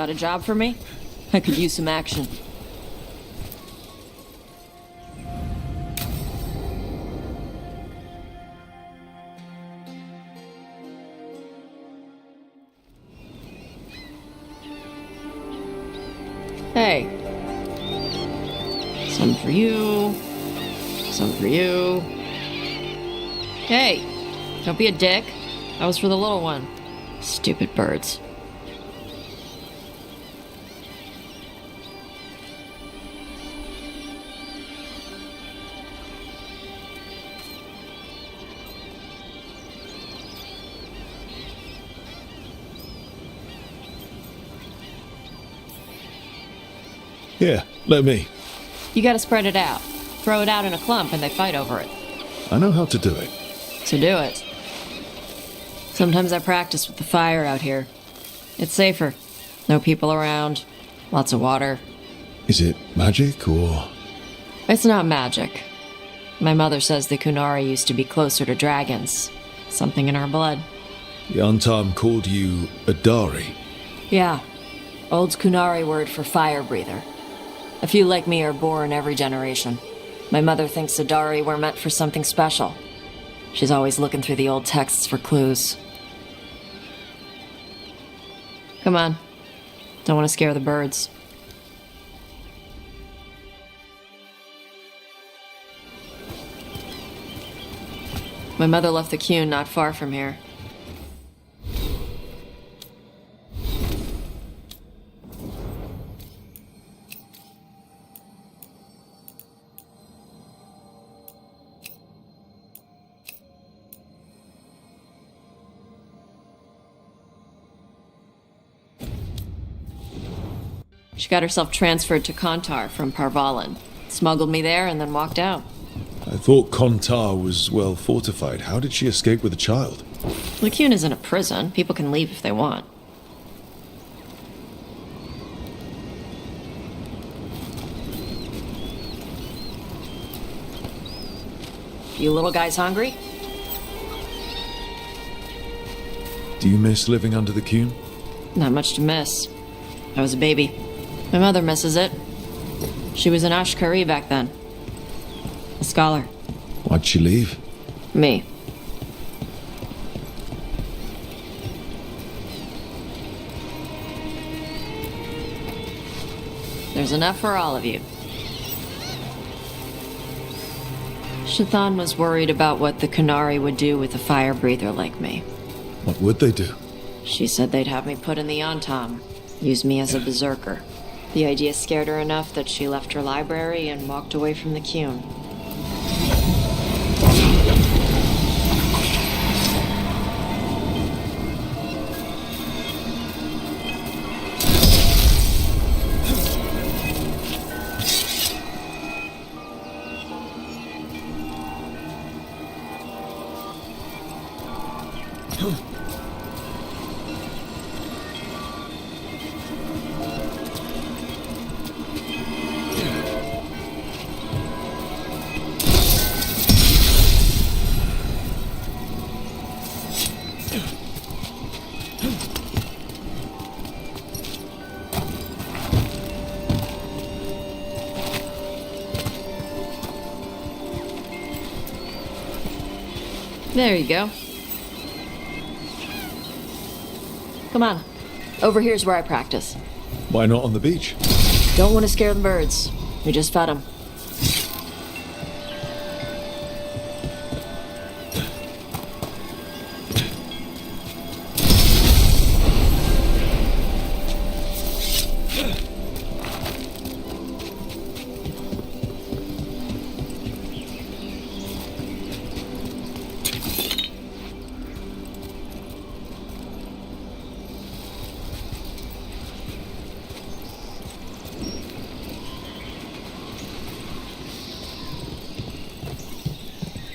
got a job for me? I could use some action. Hey. Some for you. Some for you. Hey, don't be a dick. That was for the little one. Stupid birds. Here, let me. You gotta spread it out. Throw it out in a clump and they fight over it. I know how to do it. So do it. Sometimes I practice with the fire out here. It's safer. No people around. Lots of water. Is it magic or... It's not magic. My mother says the Kunari used to be closer to dragons. Something in our blood. The Antam called you a Dari? Yeah. Old Kunari word for fire breather. A few like me are born every generation. My mother thinks the Dari were meant for something special. She's always looking through the old texts for clues. Come on. Don't want to scare the birds. My mother left the Kuhn not far from here. She got herself transferred to Kontar from Parvalan. Smuggled me there and then walked out. I thought Kontar was well fortified. How did she escape with a child? Lakun isn't a prison. People can leave if they want. You little guys hungry? Do you miss living under the Kuhn? Not much to miss. I was a baby. My mother misses it. She was an Ashkari back then. A scholar. Why'd she leave? Me. There's enough for all of you. Shathan was worried about what the Kunari would do with a fire breather like me. What would they do? She said they'd have me put in the Antam, use me as a berserker. The idea scared her enough that she left her library and walked away from the Kuhn. There you go. Come on. Over here's where I practice. Why not on the beach? Don't want to scare the birds. We just fed them.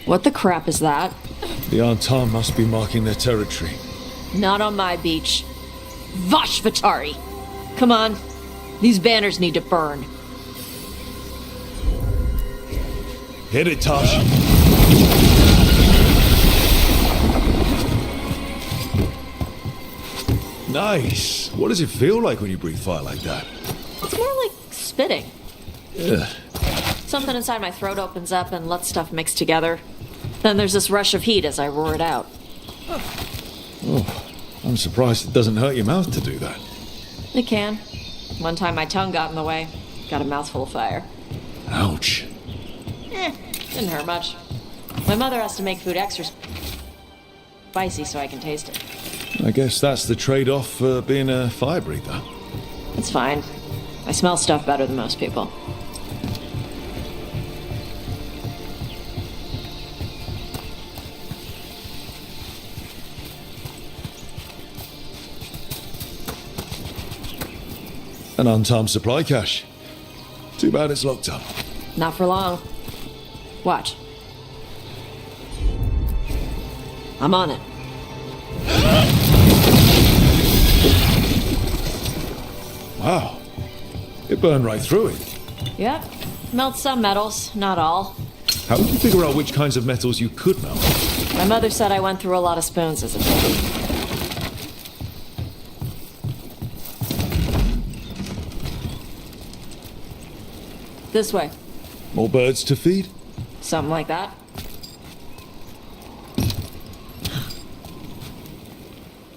What the crap is that? The Antam must be marking their territory. Not on my beach. Vashvatari! Come on. These banners need to burn. Hit it, Tosh. Nice. What does it feel like when you breathe fire like that? It's more like spitting. Ugh. Something inside my throat opens up and lets stuff mix together. Then there's this rush of heat as I roar it out. Oh, I'm surprised it doesn't hurt your mouth to do that. It can. One time my tongue got in the way. Got a mouthful of fire. Ouch. Didn't hurt much. My mother has to make food extra spicy so I can taste it. I guess that's the trade-off for being a fire breather. It's fine. I smell stuff better than most people. An untimed supply cache. Too bad it's locked up. Not for long. Watch. I'm on it. Wow. It burned right through it. Yep. Melts some metals, not all. How did you figure out which kinds of metals you could melt? My mother said I went through a lot of spoons as a baby. This way. More birds to feed? Something like that.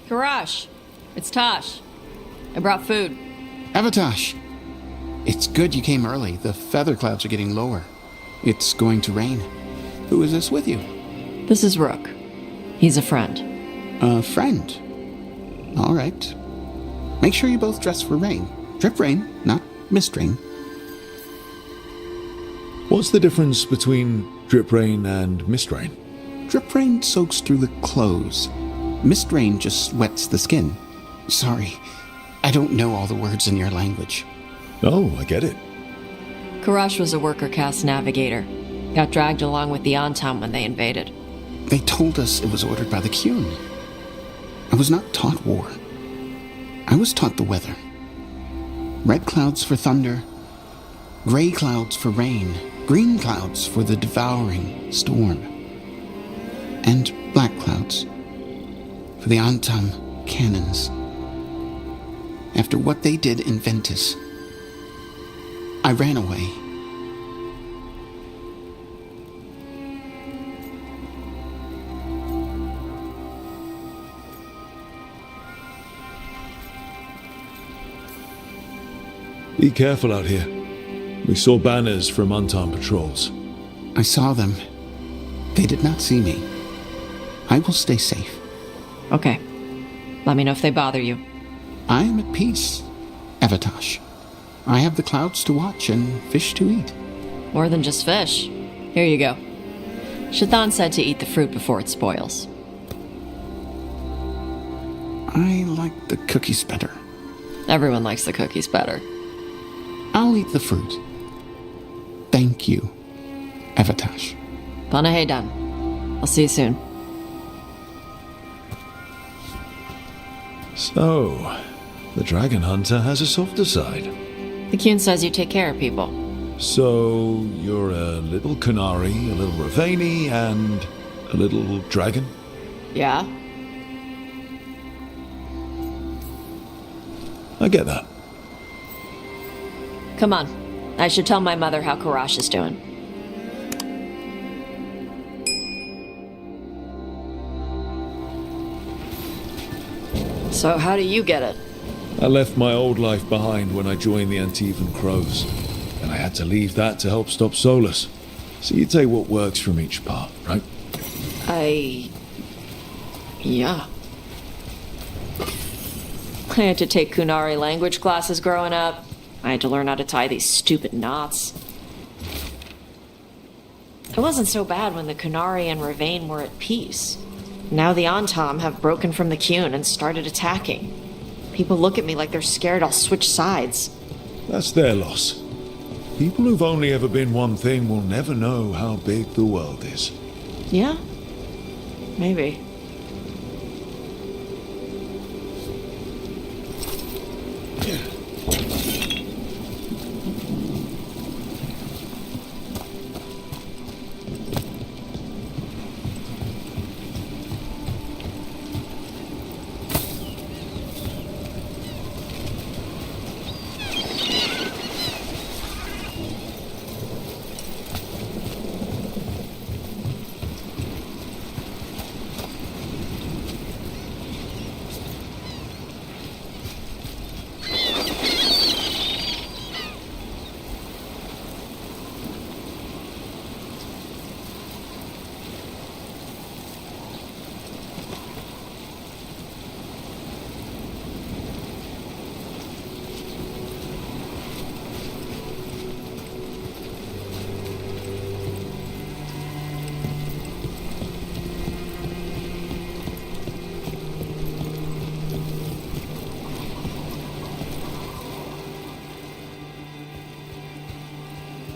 Karash, it's Tosh. I brought food. Avatosh, it's good you came early. The feather clouds are getting lower. It's going to rain. Who is this with you? This is Rook. He's a friend. A friend? All right. Make sure you both dress for rain. Drip rain, not mist rain. What's the difference between drip rain and mist rain? Drip rain soaks through the clothes. Mist rain just wets the skin. Sorry, I don't know all the words in your language. Oh, I get it. Karash was a worker caste navigator. Got dragged along with the Antam when they invaded. They told us it was ordered by the Qun. I was not taught war. I was taught the weather. Red clouds for thunder, gray clouds for rain, green clouds for the devouring storm, and black clouds for the Antam cannons. After what they did in Ventus, I ran away. Be careful out here. We saw banners from unarmed patrols. I saw them. They did not see me. I will stay safe. Okay. Let me know if they bother you. I am at peace, Avatosh. I have the clouds to watch and fish to eat. More than just fish. Here you go. Shathan said to eat the fruit before it spoils. I like the cookies better. Everyone likes the cookies better. I'll eat the fruit. Thank you, Avatosh. Panahedan. I'll see you soon. So, the dragon hunter has a softer side. The Qun says you take care of people. So, you're a little Canary, a little Ravani, and a little dragon? Yeah? I get that. Come on. I should tell my mother how Karash is doing. So how do you get it? I left my old life behind when I joined the Antivan Crows, and I had to leave that to help stop Solus. So you take what works from each part, right? Yeah. I had to take Kunari language classes growing up. I had to learn how to tie these stupid knots. It wasn't so bad when the Kunari and Ravane were at peace. Now the Antam have broken from the Qun and started attacking. People look at me like they're scared I'll switch sides. That's their loss. People who've only ever been one thing will never know how big the world is. Yeah? Maybe.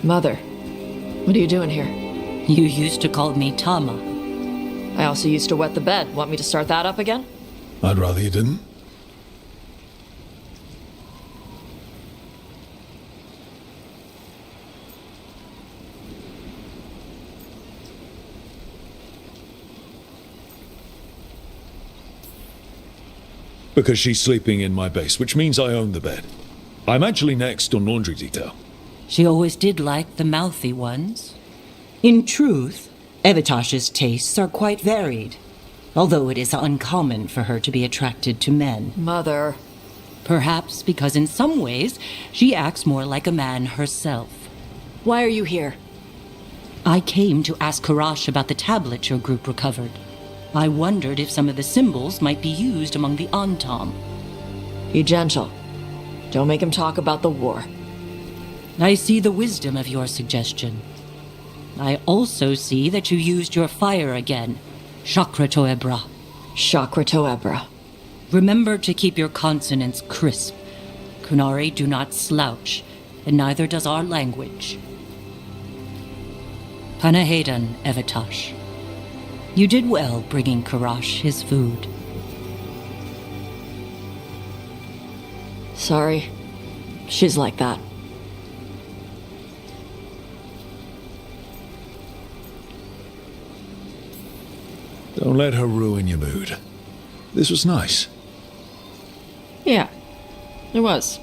Mother, what are you doing here? You used to call me Tama. I also used to wet the bed. Want me to start that up again? I'd rather you didn't. Because she's sleeping in my base, which means I own the bed. I'm actually next on laundry detail. She always did like the mouthy ones. In truth, Evitash's tastes are quite varied, although it is uncommon for her to be attracted to men. Mother. Perhaps because in some ways, she acts more like a man herself. Why are you here? I came to ask Karash about the tablet your group recovered. I wondered if some of the symbols might be used among the Antam. Be gentle. Don't make him talk about the war. I see the wisdom of your suggestion. I also see that you used your fire again. Chakra Toebra. Chakra Toebra. Remember to keep your consonants crisp. Kunari do not slouch, and neither does our language. Panahedan, Evitash. You did well bringing Karash his food. Sorry. She's like that. Don't let her ruin your mood. This was nice. Yeah, it was.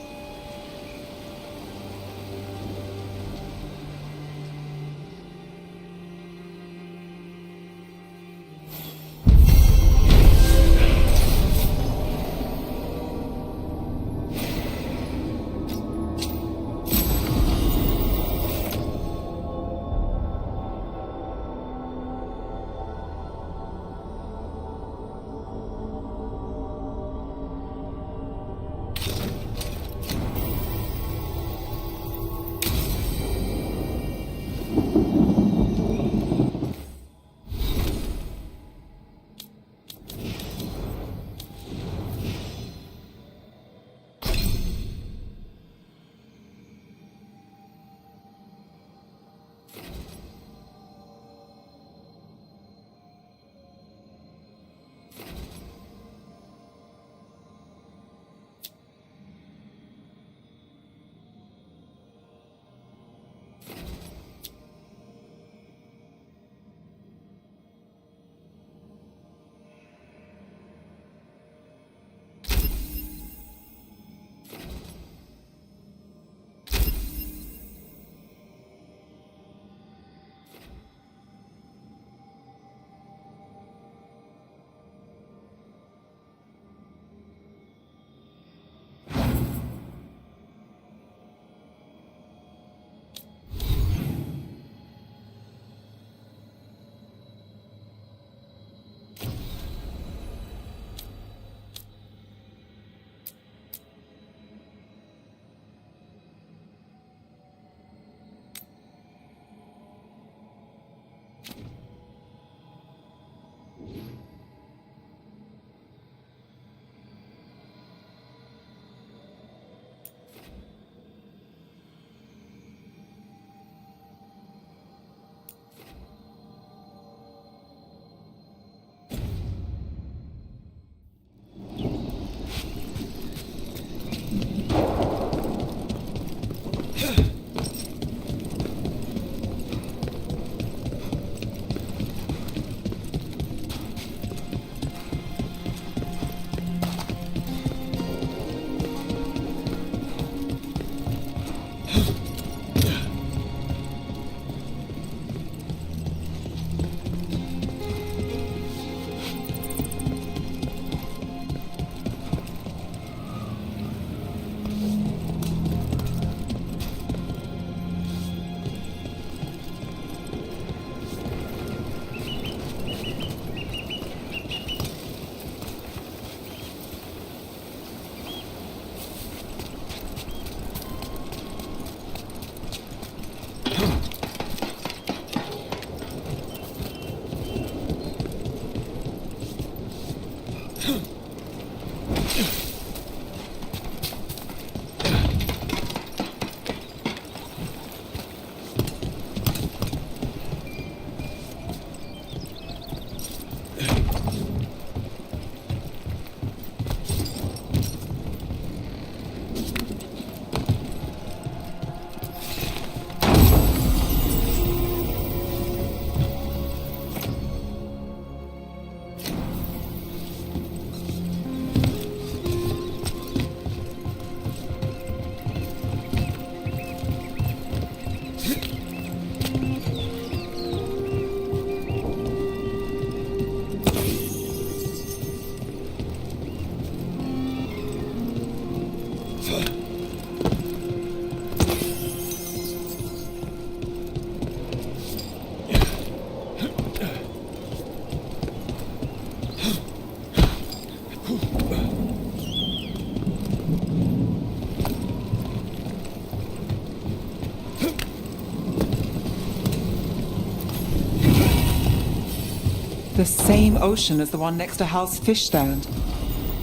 The same ocean as the one next to Hal's fish stand.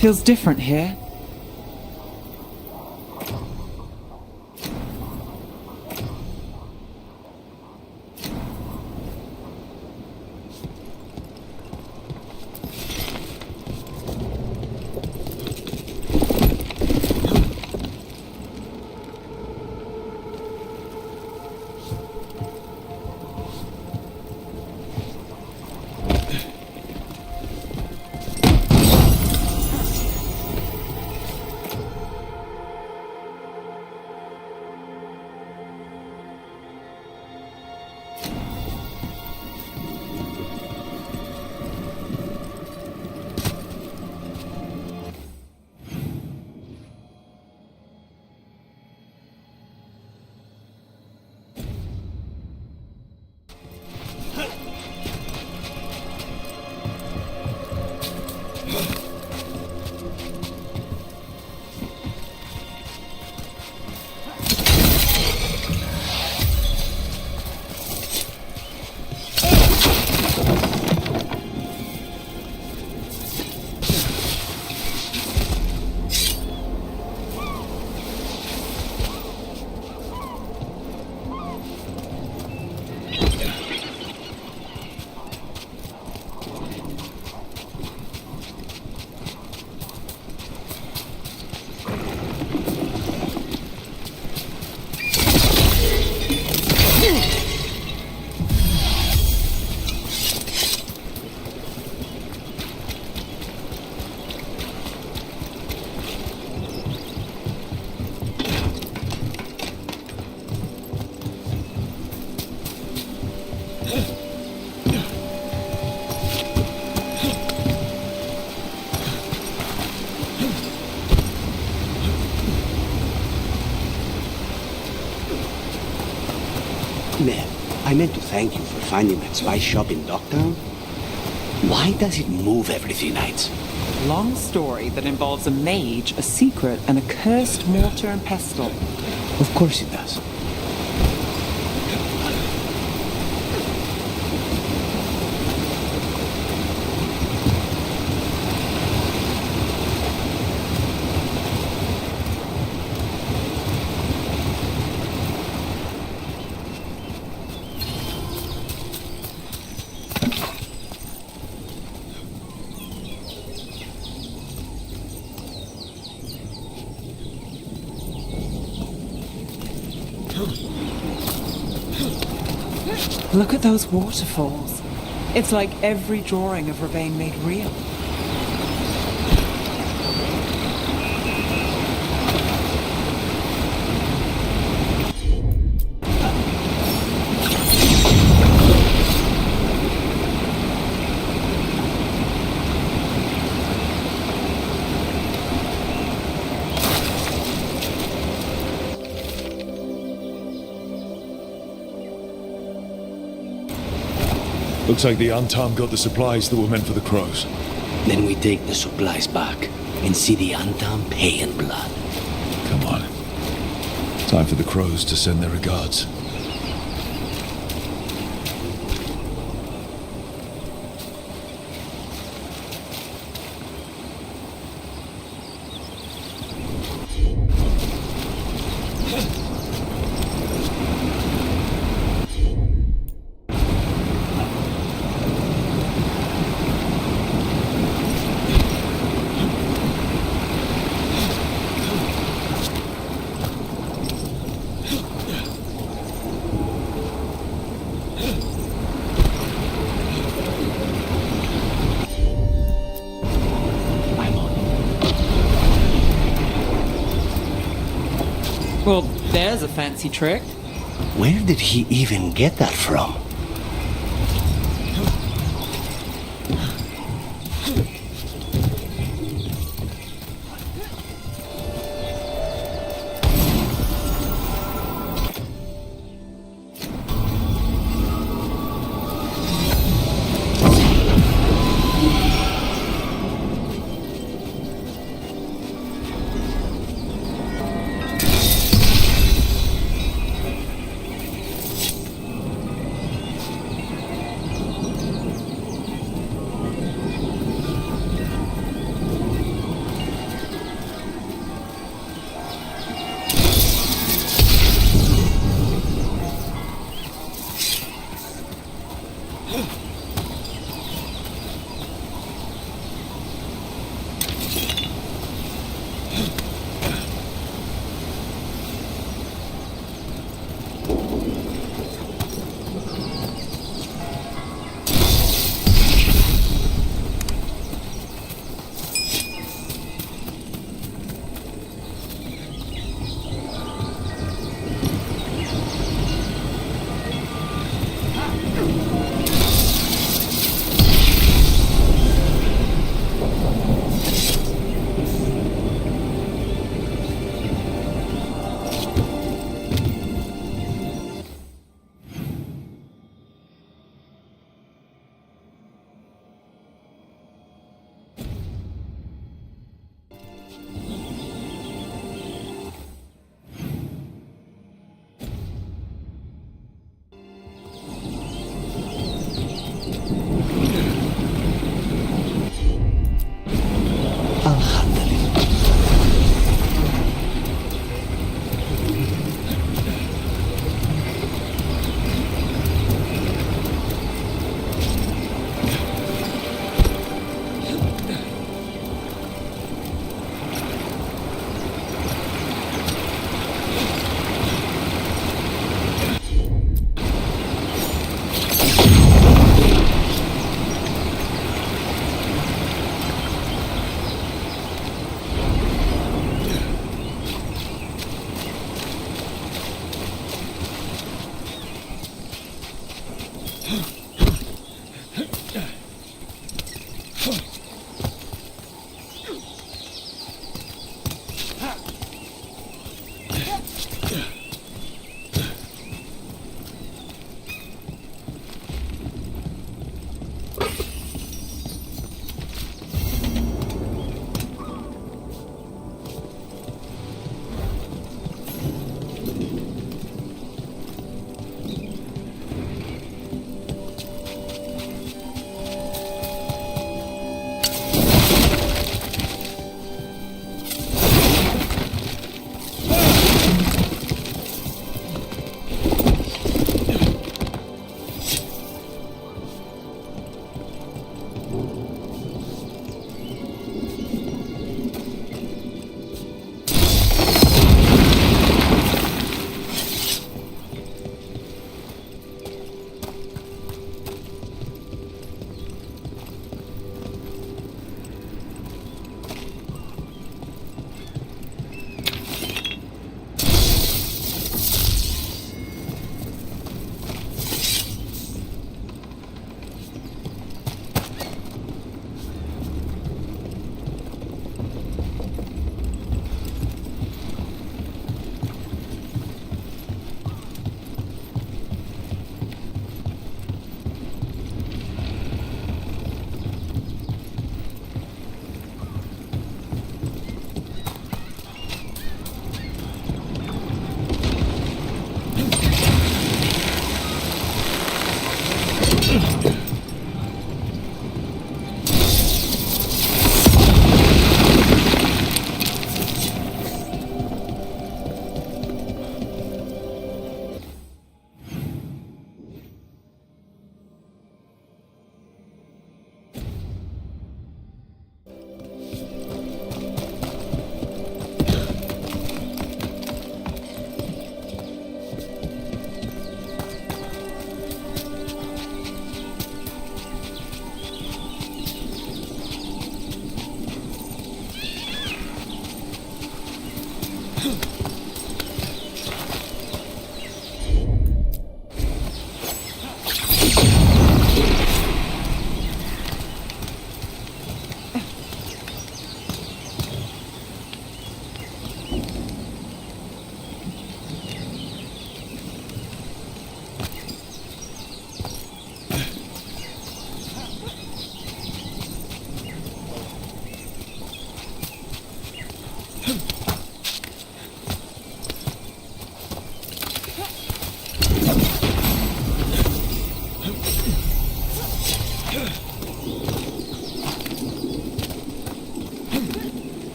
Feels different here. Ma'am, I meant to thank you for finding that spy shop in Dogtown. Why does it move every 3 nights? Long story that involves a mage, a secret, and a cursed mortar and pestle. Of course it does. Look at those waterfalls. It's like every drawing of Ravane made real. Looks like the Antam got the supplies that were meant for the crows. Then we take the supplies back and see the Antam pay in blood. Come on. Time for the crows to send their regards. Well, there's a fancy trick. Where did he even get that from?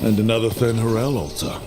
And another Fen'Harel altar.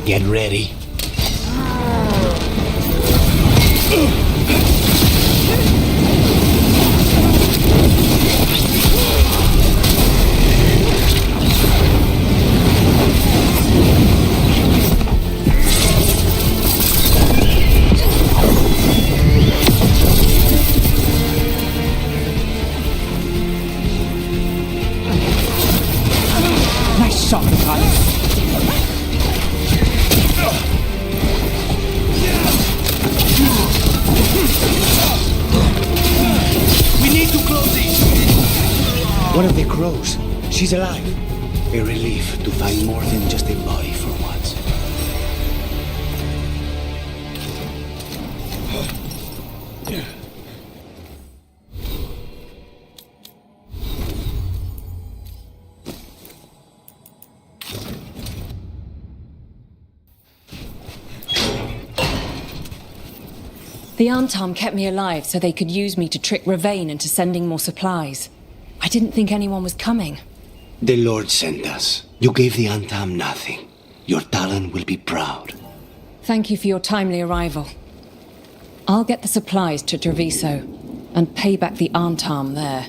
Get ready. Nice shot, Mikhail. We need to close these. One of the crows. She's alive. A relief to find more than just a body for once. The Antam kept me alive so they could use me to trick Ravane into sending more supplies. I didn't think anyone was coming. The Lord sent us. You gave the Antam nothing. Your Talon will be proud. Thank you for your timely arrival. I'll get the supplies to Treviso and pay back the Antam there.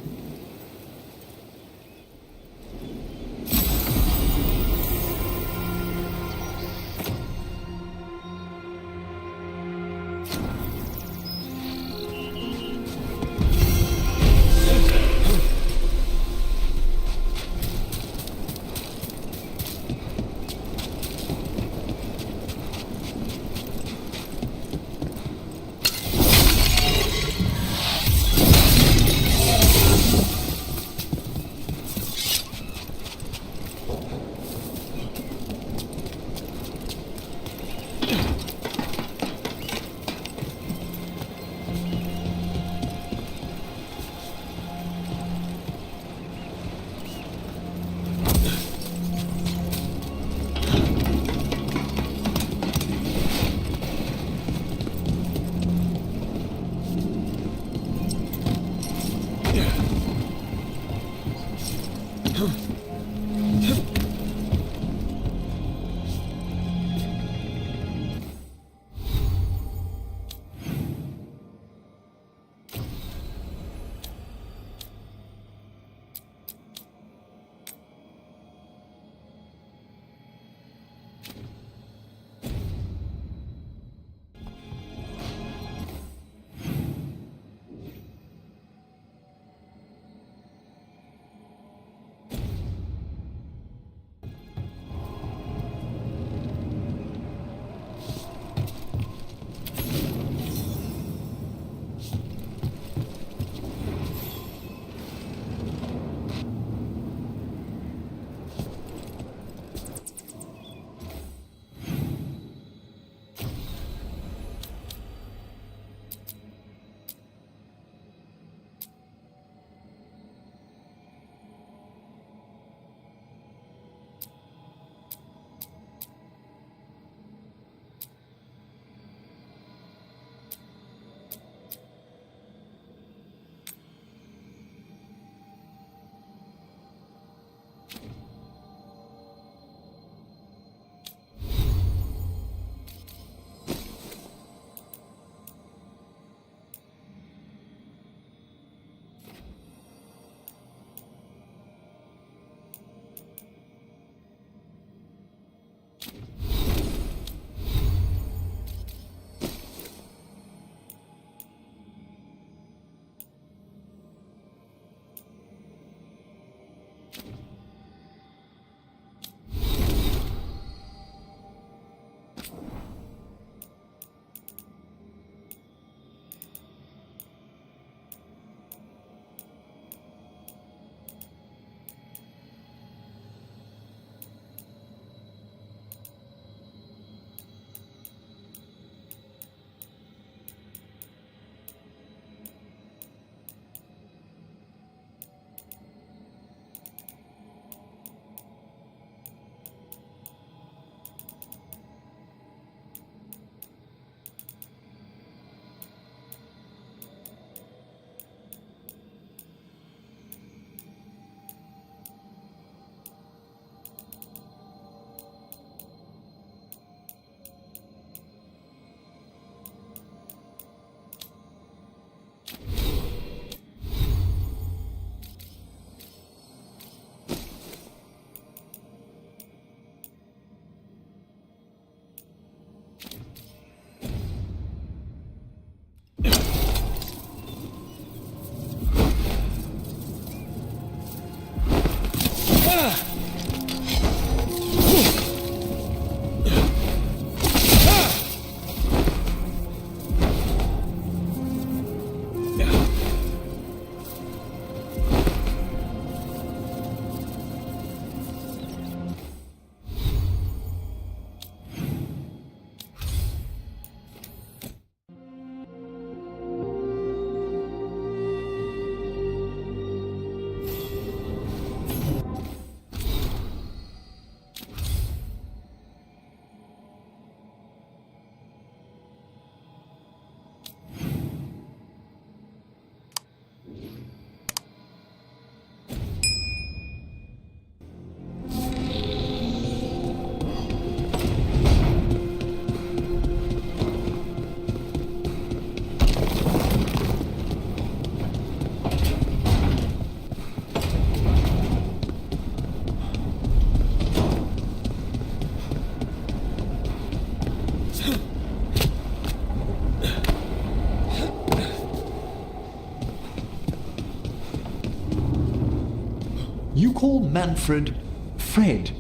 You call Manfred Fred?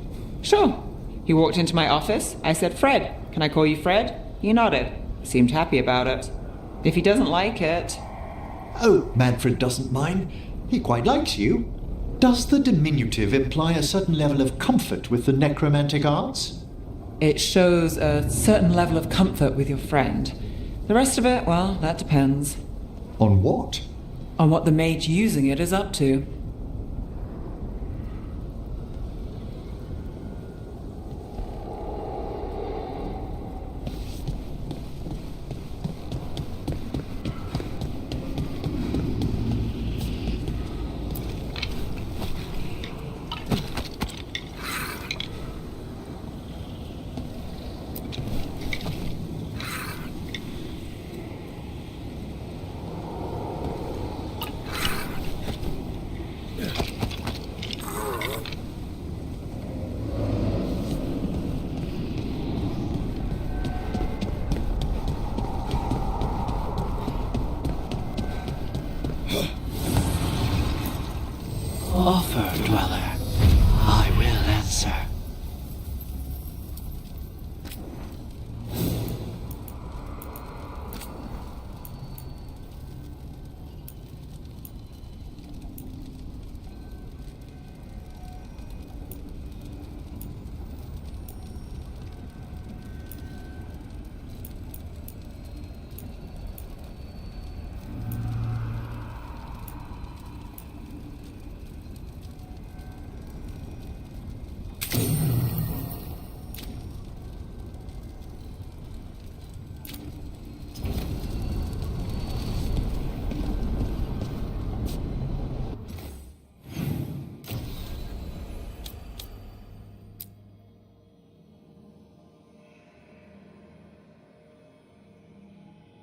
Sure. He walked into my office. I said, Fred, can I call you Fred? He nodded. Seemed happy about it. If he doesn't like it... Oh, Manfred doesn't mind. He quite likes you. Does the diminutive imply a certain level of comfort with the necromantic arts? It shows a certain level of comfort with your friend. The rest of it, well, that depends. On what? On what the mage using it is up to. Offer, dweller. I will answer.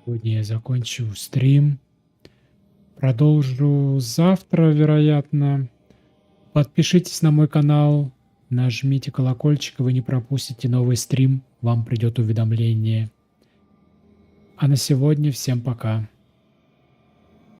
Сегодня я закончу стрим. Продолжу завтра, вероятно. Подпишитесь на мой канал, нажмите колокольчик, и вы не пропустите новый стрим. Вам придет уведомление. А на сегодня всем пока.